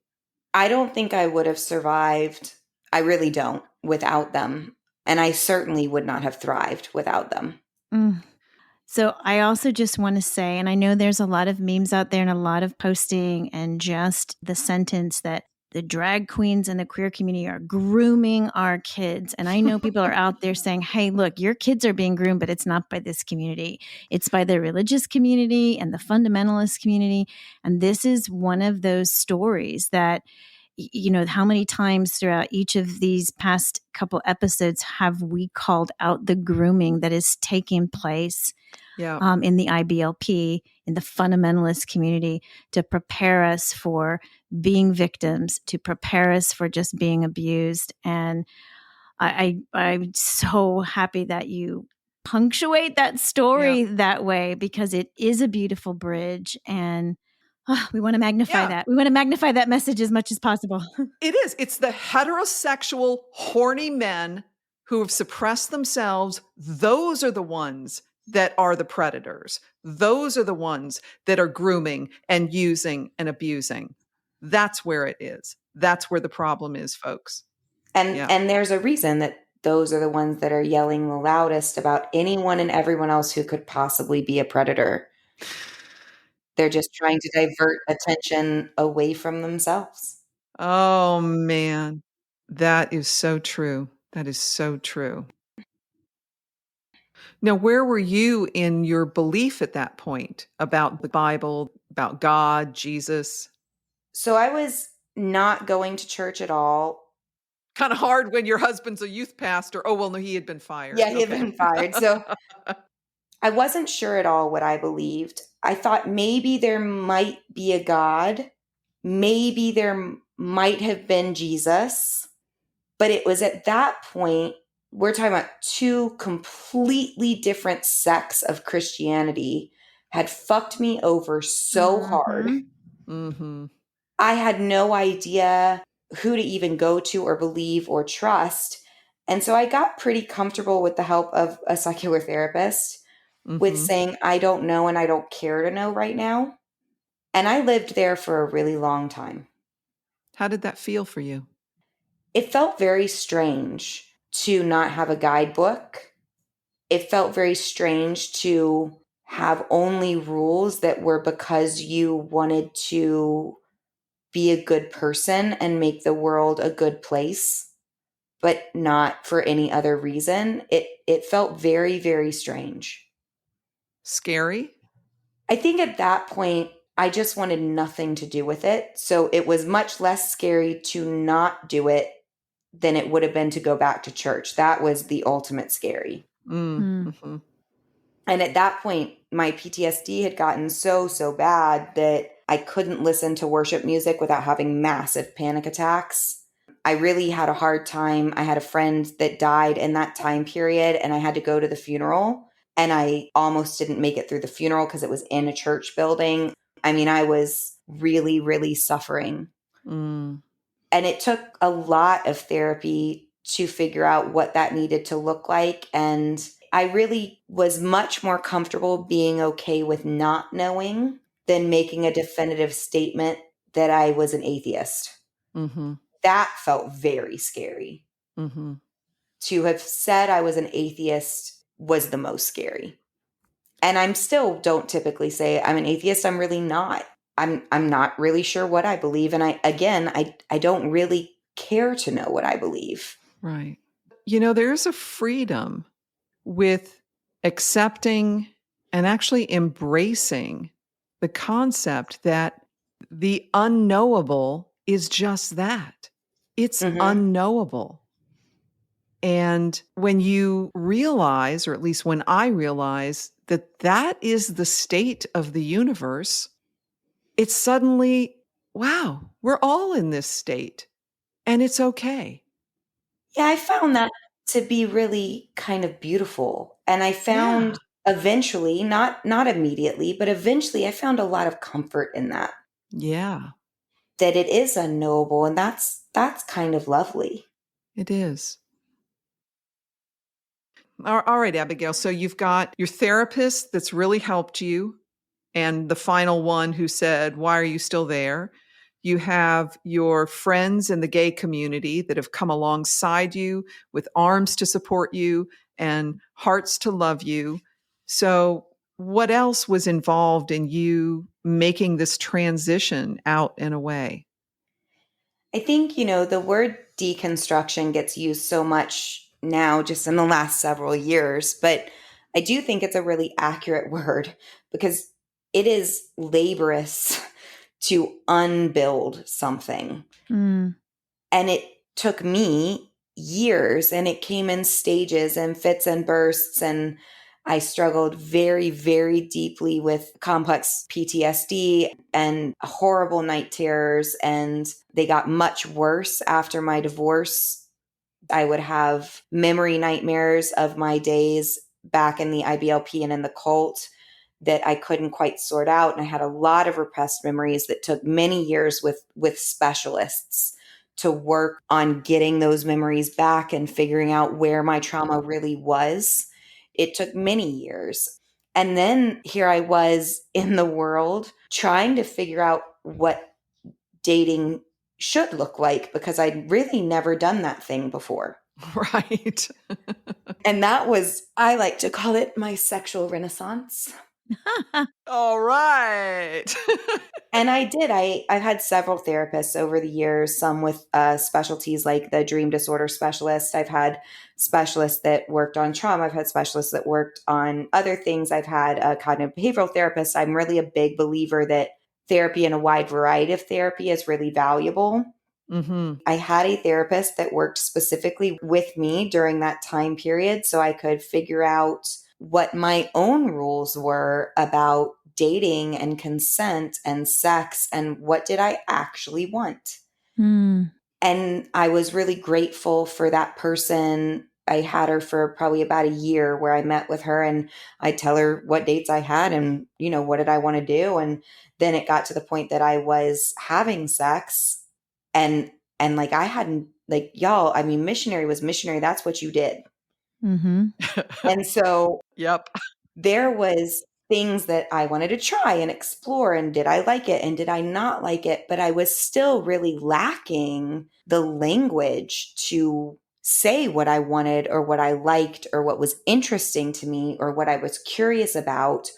Speaker 3: I don't think I would have survived. I really don't, without them. And I certainly would not have thrived without them.
Speaker 1: So I also just want to say, and I know there's a lot of memes out there and a lot of posting, and just the sentence that the drag queens and the queer community are grooming our kids. And I know people are out there saying, hey, look, your kids are being groomed, but it's not by this community. It's by the religious community and the fundamentalist community. And this is one of those stories that, how many times throughout each of these past couple episodes have we called out the grooming that is taking place in the IBLP, in the fundamentalist community, to prepare us for being victims, to prepare us for just being abused. And I'm so happy that you punctuate that story that way, because it is a beautiful bridge, and we want to magnify that. We want to magnify that message as much as possible.
Speaker 2: It is. It's the heterosexual, horny men who have suppressed themselves. Those are the ones that are the predators. Those are the ones that are grooming and using and abusing. That's where it is. That's where the problem is, folks.
Speaker 3: And there's a reason that those are the ones that are yelling the loudest about anyone and everyone else who could possibly be a predator. They're just trying to divert attention away from themselves.
Speaker 2: Oh, man. That is so true. That is so true. Now, where were you in your belief at that point about the Bible, about God, Jesus?
Speaker 3: So I was not going to church at all.
Speaker 2: Kind of hard when your husband's a youth pastor. Oh, well, no, he had been fired.
Speaker 3: Yeah, he had been fired. So I wasn't sure at all what I believed. I thought maybe there might be a God. Maybe there might have been Jesus. But it was at that point, we're talking about two completely different sects of Christianity had fucked me over so hard. I had no idea who to even go to or believe or trust. And so I got pretty comfortable with the help of a secular therapist with saying, I don't know and I don't care to know right now. And I lived there for a really long time.
Speaker 2: How did that feel for you?
Speaker 3: It felt very strange to not have a guidebook. It felt very strange to have only rules that were because you wanted to be a good person and make the world a good place, but not for any other reason. It felt very, very strange.
Speaker 2: Scary?
Speaker 3: I think at that point, I just wanted nothing to do with it. So it was much less scary to not do it than it would have been to go back to church. That was the ultimate scary.
Speaker 2: Mm-hmm.
Speaker 3: And at that point, my PTSD had gotten so bad that I couldn't listen to worship music without having massive panic attacks. I really had a hard time. I had a friend that died in that time period, and I had to go to the funeral. And I almost didn't make it through the funeral because it was in a church building. I mean, I was really, really suffering. And it took a lot of therapy to figure out what that needed to look like. And I really was much more comfortable being okay with not knowing than making a definitive statement that I was an atheist. That felt very scary. To have said I was an atheist was the most scary. And I'm still don't typically say I'm an atheist. I'm really not. I'm not really sure what I believe. And I don't really care to know what I believe.
Speaker 2: Right. There's a freedom with accepting and actually embracing the concept that the unknowable is just that. It's unknowable. And when you realize, or at least when I realize, that that is the state of the universe, it's suddenly, wow, we're all in this state and it's okay.
Speaker 3: Yeah, I found that to be really kind of beautiful. And I found eventually, not immediately, but eventually I found a lot of comfort in that.
Speaker 2: Yeah.
Speaker 3: That it is unknowable, and that's kind of lovely.
Speaker 2: It is. All right, Abigail. So you've got your therapist that's really helped you, and the final one who said, "Why are you still there?" You have your friends in the gay community that have come alongside you with arms to support you and hearts to love you. So, what else was involved in you making this transition out and away?
Speaker 3: I think, the word deconstruction gets used so much now just in the last several years, but I do think it's a really accurate word because it is laborious to unbuild something.
Speaker 1: Mm.
Speaker 3: And it took me years, and it came in stages and fits and bursts. And I struggled very, very deeply with complex PTSD and horrible night terrors. And they got much worse after my divorce. I would have memory nightmares of my days back in the IBLP and in the cult that I couldn't quite sort out. And I had a lot of repressed memories that took many years with specialists to work on getting those memories back and figuring out where my trauma really was. It took many years. And then here I was in the world trying to figure out what dating should look like because I'd really never done that thing before.
Speaker 2: Right.
Speaker 3: And that was, I like to call it my sexual renaissance.
Speaker 2: All right.
Speaker 3: And I did. I've had several therapists over the years, some with specialties like the dream disorder specialist. I've had specialists that worked on trauma. I've had specialists that worked on other things. I've had a cognitive behavioral therapist. I'm really a big believer that therapy and a wide variety of therapy is really valuable.
Speaker 2: Mm-hmm.
Speaker 3: I had a therapist that worked specifically with me during that time period so I could figure out what my own rules were about dating and consent and sex and what did I actually want.
Speaker 1: Mm.
Speaker 3: And I was really grateful for that person. I had her for probably about a year where I met with her and I'd tell her what dates I had and, what did I want to do. And then it got to the point that I was having sex and like I hadn't like y'all, I mean, missionary was missionary. That's what you did.
Speaker 1: Mm-hmm.
Speaker 3: And so
Speaker 2: Yep.
Speaker 3: there was things that I wanted to try and explore. And did I like it? And did I not like it? But I was still really lacking the language to say what I wanted or what I liked or what was interesting to me or what I was curious about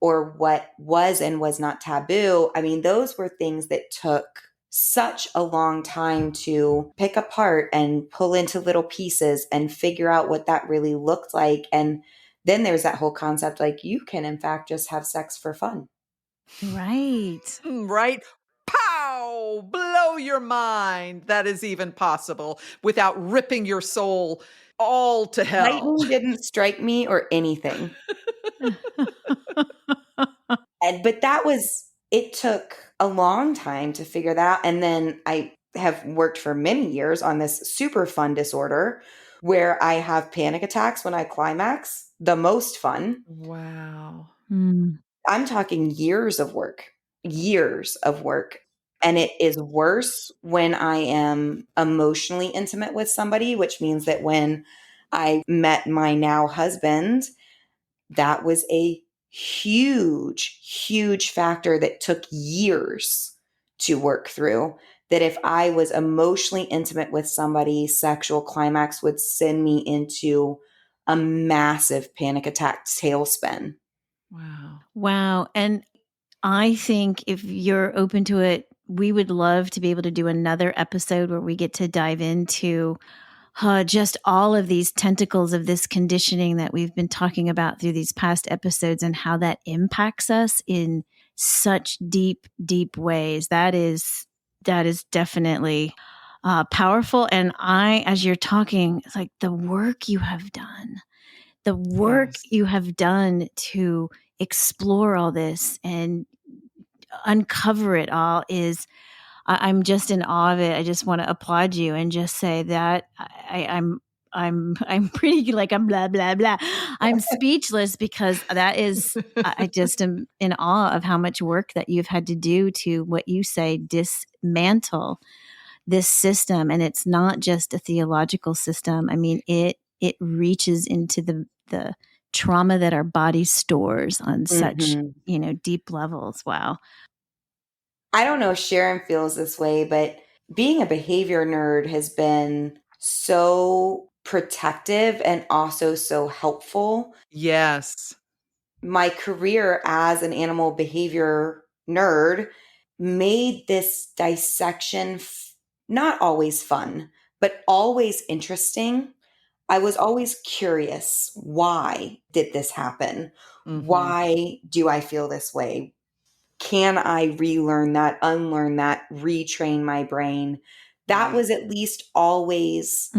Speaker 3: or what was and was not taboo. I mean, those were things that took such a long time to pick apart and pull into little pieces and figure out what that really looked like. And then there's that whole concept like you can, in fact, just have sex for fun.
Speaker 1: Right.
Speaker 2: Right. Pow! Blow your mind. That is even possible without ripping your soul all to hell.
Speaker 3: Lightning didn't strike me or anything. But it took a long time to figure that out. And then I have worked for many years on this super fun disorder where I have panic attacks when I climax, the most fun.
Speaker 2: Wow.
Speaker 1: Mm.
Speaker 3: I'm talking years of work. And it is worse when I am emotionally intimate with somebody, which means that when I met my now husband, that was a huge, huge factor that took years to work through. That if I was emotionally intimate with somebody, sexual climax would send me into a massive panic attack tailspin.
Speaker 2: Wow.
Speaker 1: Wow. And I think if you're open to it, we would love to be able to do another episode where we get to dive into just all of these tentacles of this conditioning that we've been talking about through these past episodes and how that impacts us in such deep, deep ways. That is definitely powerful. And as you're talking, it's like the work you have done,
Speaker 2: Yes.
Speaker 1: to explore all this and uncover it all is I'm just in awe of it. I just want to applaud you and just say that I'm pretty like I'm blah blah blah. I'm speechless because that is I just am in awe of how much work that you've had to do to what you say dismantle this system, and it's not just a theological system. I mean, it reaches into the trauma that our body stores on such deep levels. Wow.
Speaker 3: I don't know if Sharon feels this way, but being a behavior nerd has been so protective and also so helpful.
Speaker 2: Yes.
Speaker 3: My career as an animal behavior nerd made this dissection not always fun, but always interesting. I was always curious. Why did this happen?
Speaker 2: Mm-hmm.
Speaker 3: Why do I feel this way? Can I relearn that, unlearn that, retrain my brain? That
Speaker 2: Right.
Speaker 3: was at least always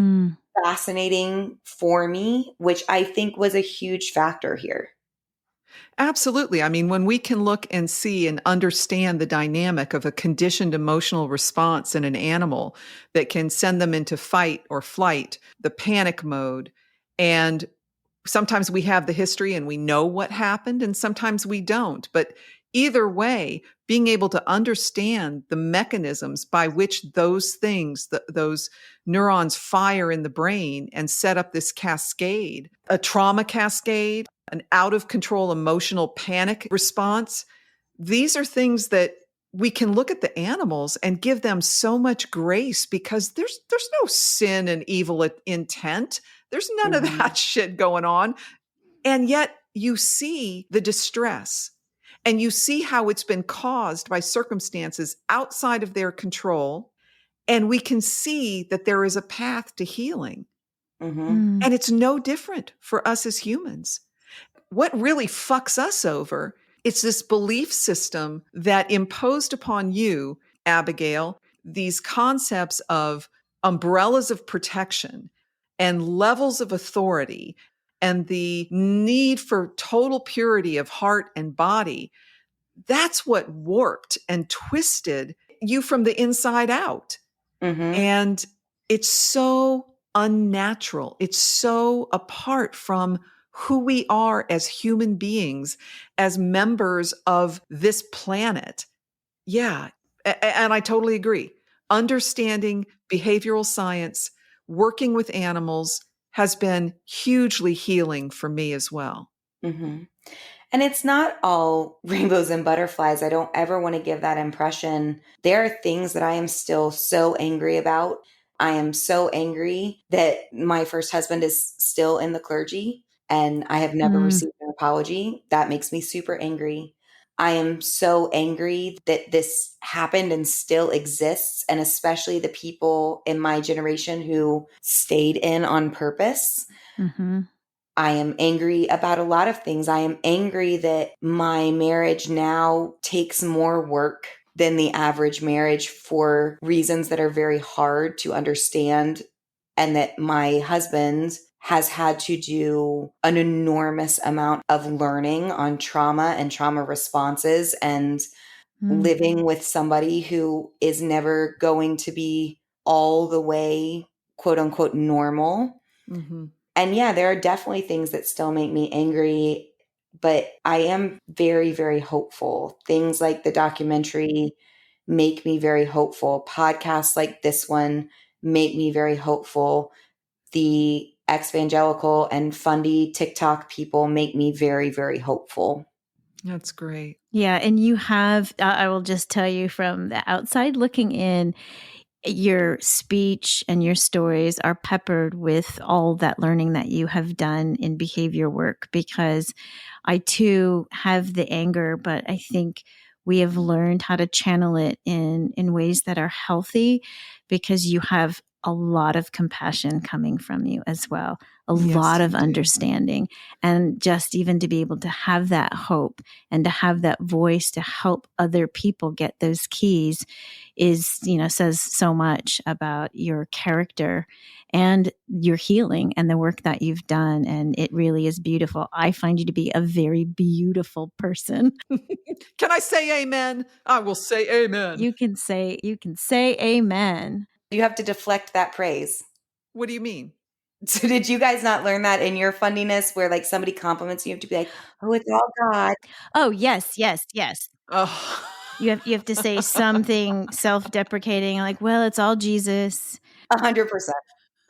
Speaker 3: fascinating for me, which I think was a huge factor here.
Speaker 2: Absolutely. I mean, when we can look and see and understand the dynamic of a conditioned emotional response in an animal that can send them into fight or flight, the panic mode, and sometimes we have the history and we know what happened, and sometimes we don't. But either way, being able to understand the mechanisms by which those things, those neurons fire in the brain and set up this cascade, a trauma cascade, an out of control emotional panic response, these are things that we can look at the animals and give them so much grace because there's no sin and evil intent. There's none of that shit going on. And yet you see the distress and you see how it's been caused by circumstances outside of their control. And we can see that there is a path to healing. And it's no different for us as humans. What really fucks us over, it's this belief system that imposed upon you, Abigail, these concepts of umbrellas of protection and levels of authority and the need for total purity of heart and body. That's what warped and twisted you from the inside out. And it's so unnatural. It's so apart from who we are as human beings, as members of this planet. Yeah. And I totally agree. Understanding behavioral science, working with animals has been hugely healing for me as well.
Speaker 3: And it's not all rainbows and butterflies. I don't ever want to give that impression. There are things that I am still so angry about. I am so angry that my first husband is still in the clergy and I have never received an apology. That makes me super angry. I am so angry that this happened and still exists, and especially the people in my generation who stayed in on purpose. I am angry about a lot of things. I am angry that my marriage now takes more work than the average marriage for reasons that are very hard to understand, and that my husband has had to do an enormous amount of learning on trauma and trauma responses and living with somebody who is never going to be all the way, quote unquote, normal. And yeah, there are definitely things that still make me angry, but I am very, very hopeful. Things like the documentary make me very hopeful. Podcasts like this one make me very hopeful. The ex-evangelical and fundy TikTok people make me very, very hopeful.
Speaker 2: That's great.
Speaker 1: Yeah. And you have, I will just tell you from the outside looking in, your speech and your stories are peppered with all that learning that you have done in behavior work, because I too have the anger, but I think we have learned how to channel it in ways that are healthy, because you have a lot of compassion coming from you as well, a
Speaker 2: Yes,
Speaker 1: lot
Speaker 2: you
Speaker 1: of
Speaker 2: do.
Speaker 1: understanding, and just even to be able to have that hope and to have that voice to help other people get those keys is, says so much about your character and your healing and the work that you've done. And it really is beautiful. I find you to be a very beautiful person.
Speaker 2: Can I say amen? I will say amen.
Speaker 1: You can say amen.
Speaker 3: You have to deflect that praise.
Speaker 2: What do you mean?
Speaker 3: So did you guys not learn that in your fundiness, where like somebody compliments you, you have to be like, oh, it's all God.
Speaker 1: Oh, yes.
Speaker 2: Oh.
Speaker 1: You have to say something self-deprecating, like, well, it's all Jesus.
Speaker 3: 100%.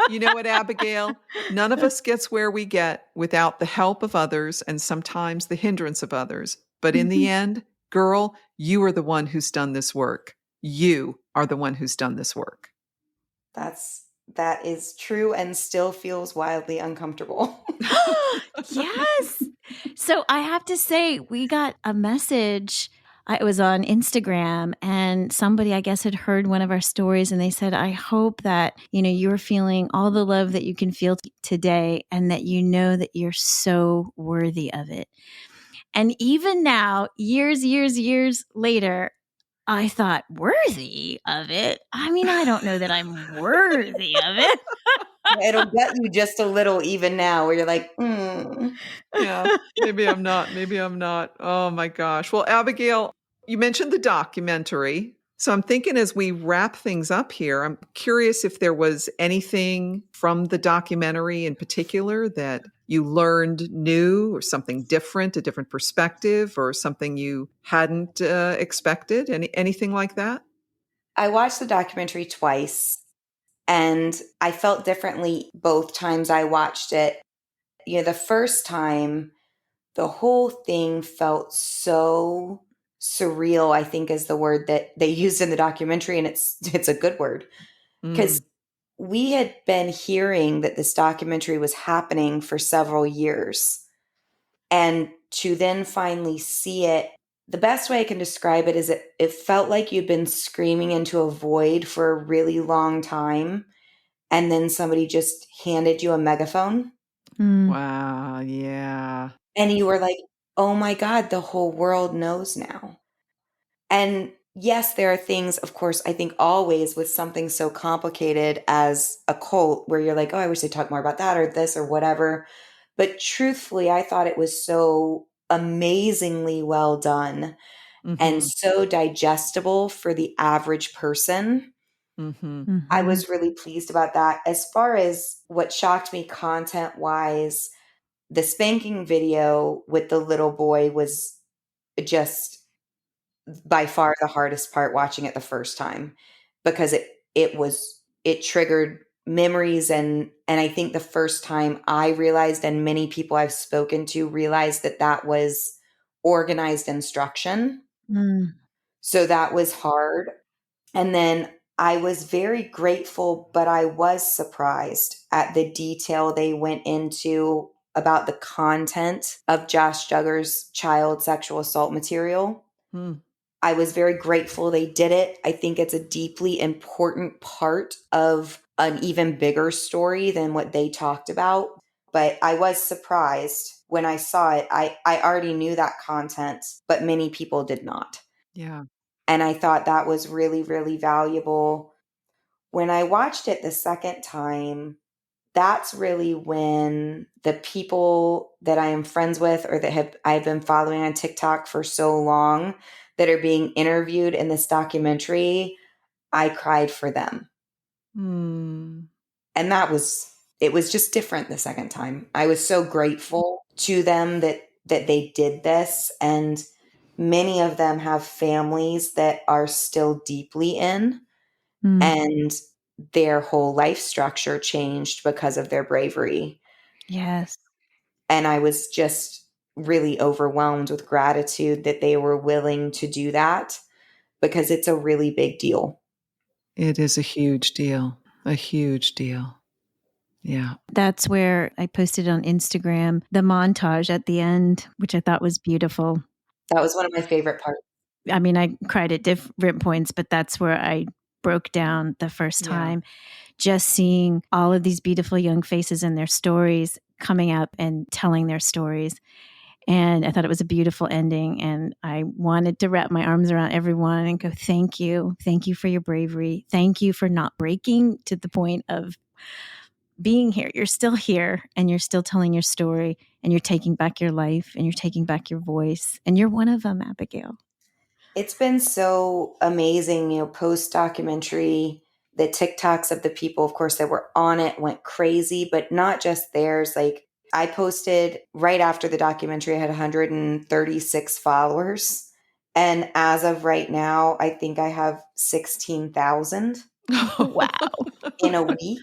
Speaker 2: You know what, Abigail? None of us gets where we get without the help of others and sometimes the hindrance of others. But in the end, girl, you are the one who's done this work. You are the one who's done this work.
Speaker 3: That is true and still feels wildly uncomfortable.
Speaker 1: Yes. So I have to say, we got a message. It was on Instagram, and somebody, I guess, had heard one of our stories, and they said, I hope that, you're feeling all the love that you can feel today, and that you know that you're so worthy of it. And even now, years later, I thought, worthy of it? I mean, I don't know that I'm worthy of it.
Speaker 3: It'll get you just a little even now, where you're like,
Speaker 2: Yeah, maybe I'm not. Maybe I'm not. Oh my gosh. Well, Abigail, you mentioned the documentary. So I'm thinking as we wrap things up here, I'm curious if there was anything from the documentary in particular that you learned new, or something different, a different perspective, or something you hadn't expected. Anything like that?
Speaker 3: I watched the documentary twice, and I felt differently both times I watched it. The first time, the whole thing felt so surreal, I think is the word that they used in the documentary, and it's a good word, because we had been hearing that this documentary was happening for several years, and to then finally see it, the best way I can describe it is it felt like you'd been screaming into a void for a really long time, and then somebody just handed you a megaphone.
Speaker 2: Wow. Yeah.
Speaker 3: And you were like, oh my God, the whole world knows now. And yes, there are things, of course, I think always with something so complicated as a cult where you're like, oh, I wish they'd talk more about that or this or whatever. But truthfully, I thought it was so amazingly well done and so digestible for the average person. I was really pleased about that. As far as what shocked me content wise, the spanking video with the little boy was just by far the hardest part watching it the first time, because it triggered memories, and I think the first time I realized, and many people I've spoken to realized, that was organized instruction. So that was hard. And then I was very grateful, but I was surprised at the detail they went into about the content of Josh Duggar's child sexual assault material. I was very grateful they did it. I think it's a deeply important part of an even bigger story than what they talked about. But I was surprised when I saw it. I already knew that content, but many people did not.
Speaker 2: Yeah.
Speaker 3: And I thought that was really, really valuable. When I watched it the second time, that's really when the people that I am friends with or that I've been following on TikTok for so long that are being interviewed in this documentary, I cried for them. And it was just different the second time. I was so grateful to them that they did this, and many of them have families that are still deeply in, and their whole life structure changed because of their bravery.
Speaker 1: Yes.
Speaker 3: And I was just really overwhelmed with gratitude that they were willing to do that, because it's a really big deal.
Speaker 2: It is a huge deal. A huge deal. Yeah.
Speaker 1: That's where I posted on Instagram the montage at the end, which I thought was beautiful.
Speaker 3: That was one of my favorite parts.
Speaker 1: I mean, I cried at different points, but that's where I broke down the first
Speaker 2: Yeah.
Speaker 1: time. Just seeing all of these beautiful young faces and their stories coming up and telling their stories. And I thought it was a beautiful ending. And I wanted to wrap my arms around everyone and go, thank you. Thank you for your bravery. Thank you for not breaking to the point of being here. You're still here and you're still telling your story and you're taking back your life and you're taking back your voice. And you're one of them, Abigail.
Speaker 3: It's been so amazing, post-documentary, the TikToks of the people, of course, that were on it went crazy, but not just theirs. Like, I posted right after the documentary, I had 136 followers. And as of right now, I think I have 16,000
Speaker 1: Wow.
Speaker 3: in a week.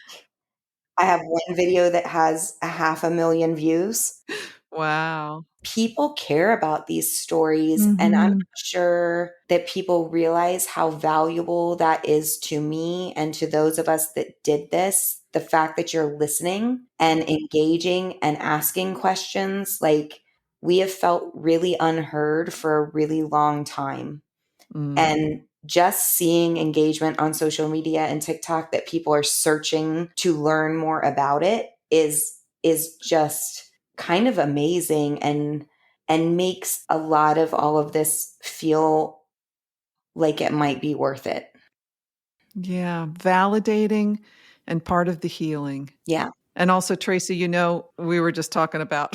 Speaker 3: I have one video that has 500,000 views.
Speaker 2: Wow.
Speaker 3: People care about these stories, and I'm not sure that people realize how valuable that is to me and to those of us that did this. The fact that you're listening and engaging and asking questions, like, we have felt really unheard for a really long time. And just seeing engagement on social media and TikTok that people are searching to learn more about it is just kind of amazing and makes a lot of all of this feel like it might be worth it.
Speaker 2: Yeah. Validating and part of the healing.
Speaker 3: Yeah.
Speaker 2: And also, Tracey, we were just talking about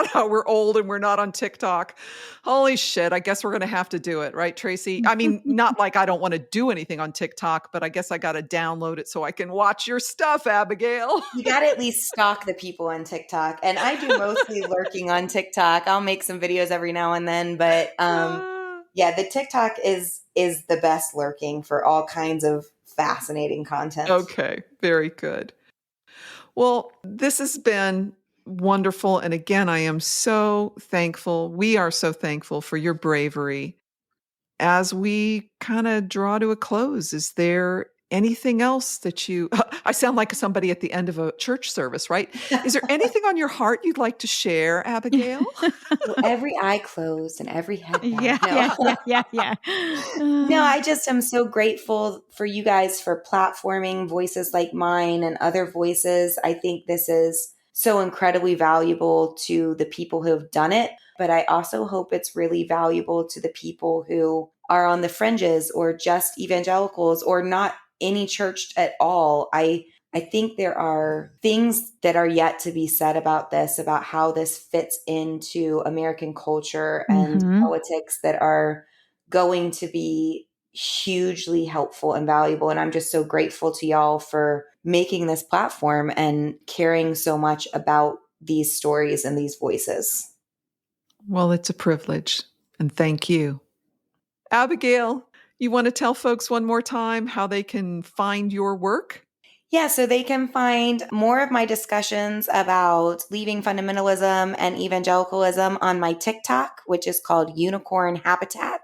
Speaker 2: how we're old and we're not on TikTok. Holy shit, I guess we're going to have to do it, right, Tracey? I mean, not like I don't want to do anything on TikTok, but I guess I got to download it so I can watch your stuff, Abigail.
Speaker 3: You got to at least stalk the people on TikTok. And I do mostly lurking on TikTok. I'll make some videos every now and then, but yeah, the TikTok is the best lurking for all kinds of fascinating content.
Speaker 2: Okay, very good. Well, this has been wonderful. And again, I am so thankful. We are so thankful for your bravery. As we kind of draw to a close, is there anything else that I sound like somebody at the end of a church service, right? Is there anything on your heart you'd like to share, Abigail?
Speaker 3: Well, every eye closed and every head bowed.
Speaker 1: Yeah.
Speaker 3: No, I just am so grateful for you guys for platforming voices like mine and other voices. I think this is so incredibly valuable to the people who have done it, but I also hope it's really valuable to the people who are on the fringes or just evangelicals or not any church at all. I think there are things that are yet to be said about this, about how this fits into American culture and politics that are going to be hugely helpful and valuable. And I'm just so grateful to y'all for making this platform and caring so much about these stories and these voices.
Speaker 2: Well, it's a privilege. And thank you. Abigail, you want to tell folks one more time how they can find your work?
Speaker 3: Yeah, so they can find more of my discussions about leaving fundamentalism and evangelicalism on my TikTok, which is called Unicorn Habitat.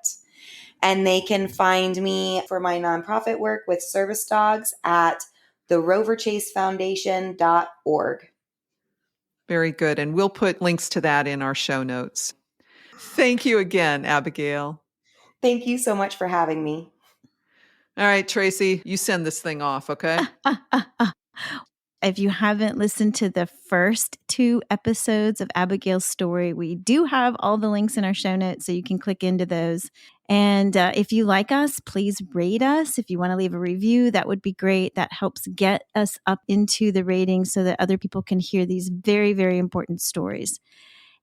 Speaker 3: And they can find me for my nonprofit work with service dogs at theroverchasefoundation.org.
Speaker 2: Very good. And we'll put links to that in our show notes. Thank you again, Abigail.
Speaker 3: Thank you so much for having me.
Speaker 2: All right, Tracey, you send this thing off, okay?
Speaker 1: If you haven't listened to the first 2 episodes of Abigail's story, we do have all the links in our show notes, so you can click into those. And if you like us, please rate us. If you want to leave a review, that would be great. That helps get us up into the ratings so that other people can hear these very, very important stories.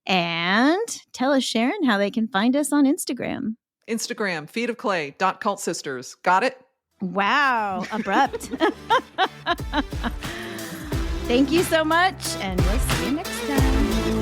Speaker 1: And tell us, Sharon, how they can find us on Instagram.
Speaker 2: Instagram, feetofclay.cultsisters. Got it?
Speaker 1: Wow, abrupt. Thank you so much, and we'll see you next time.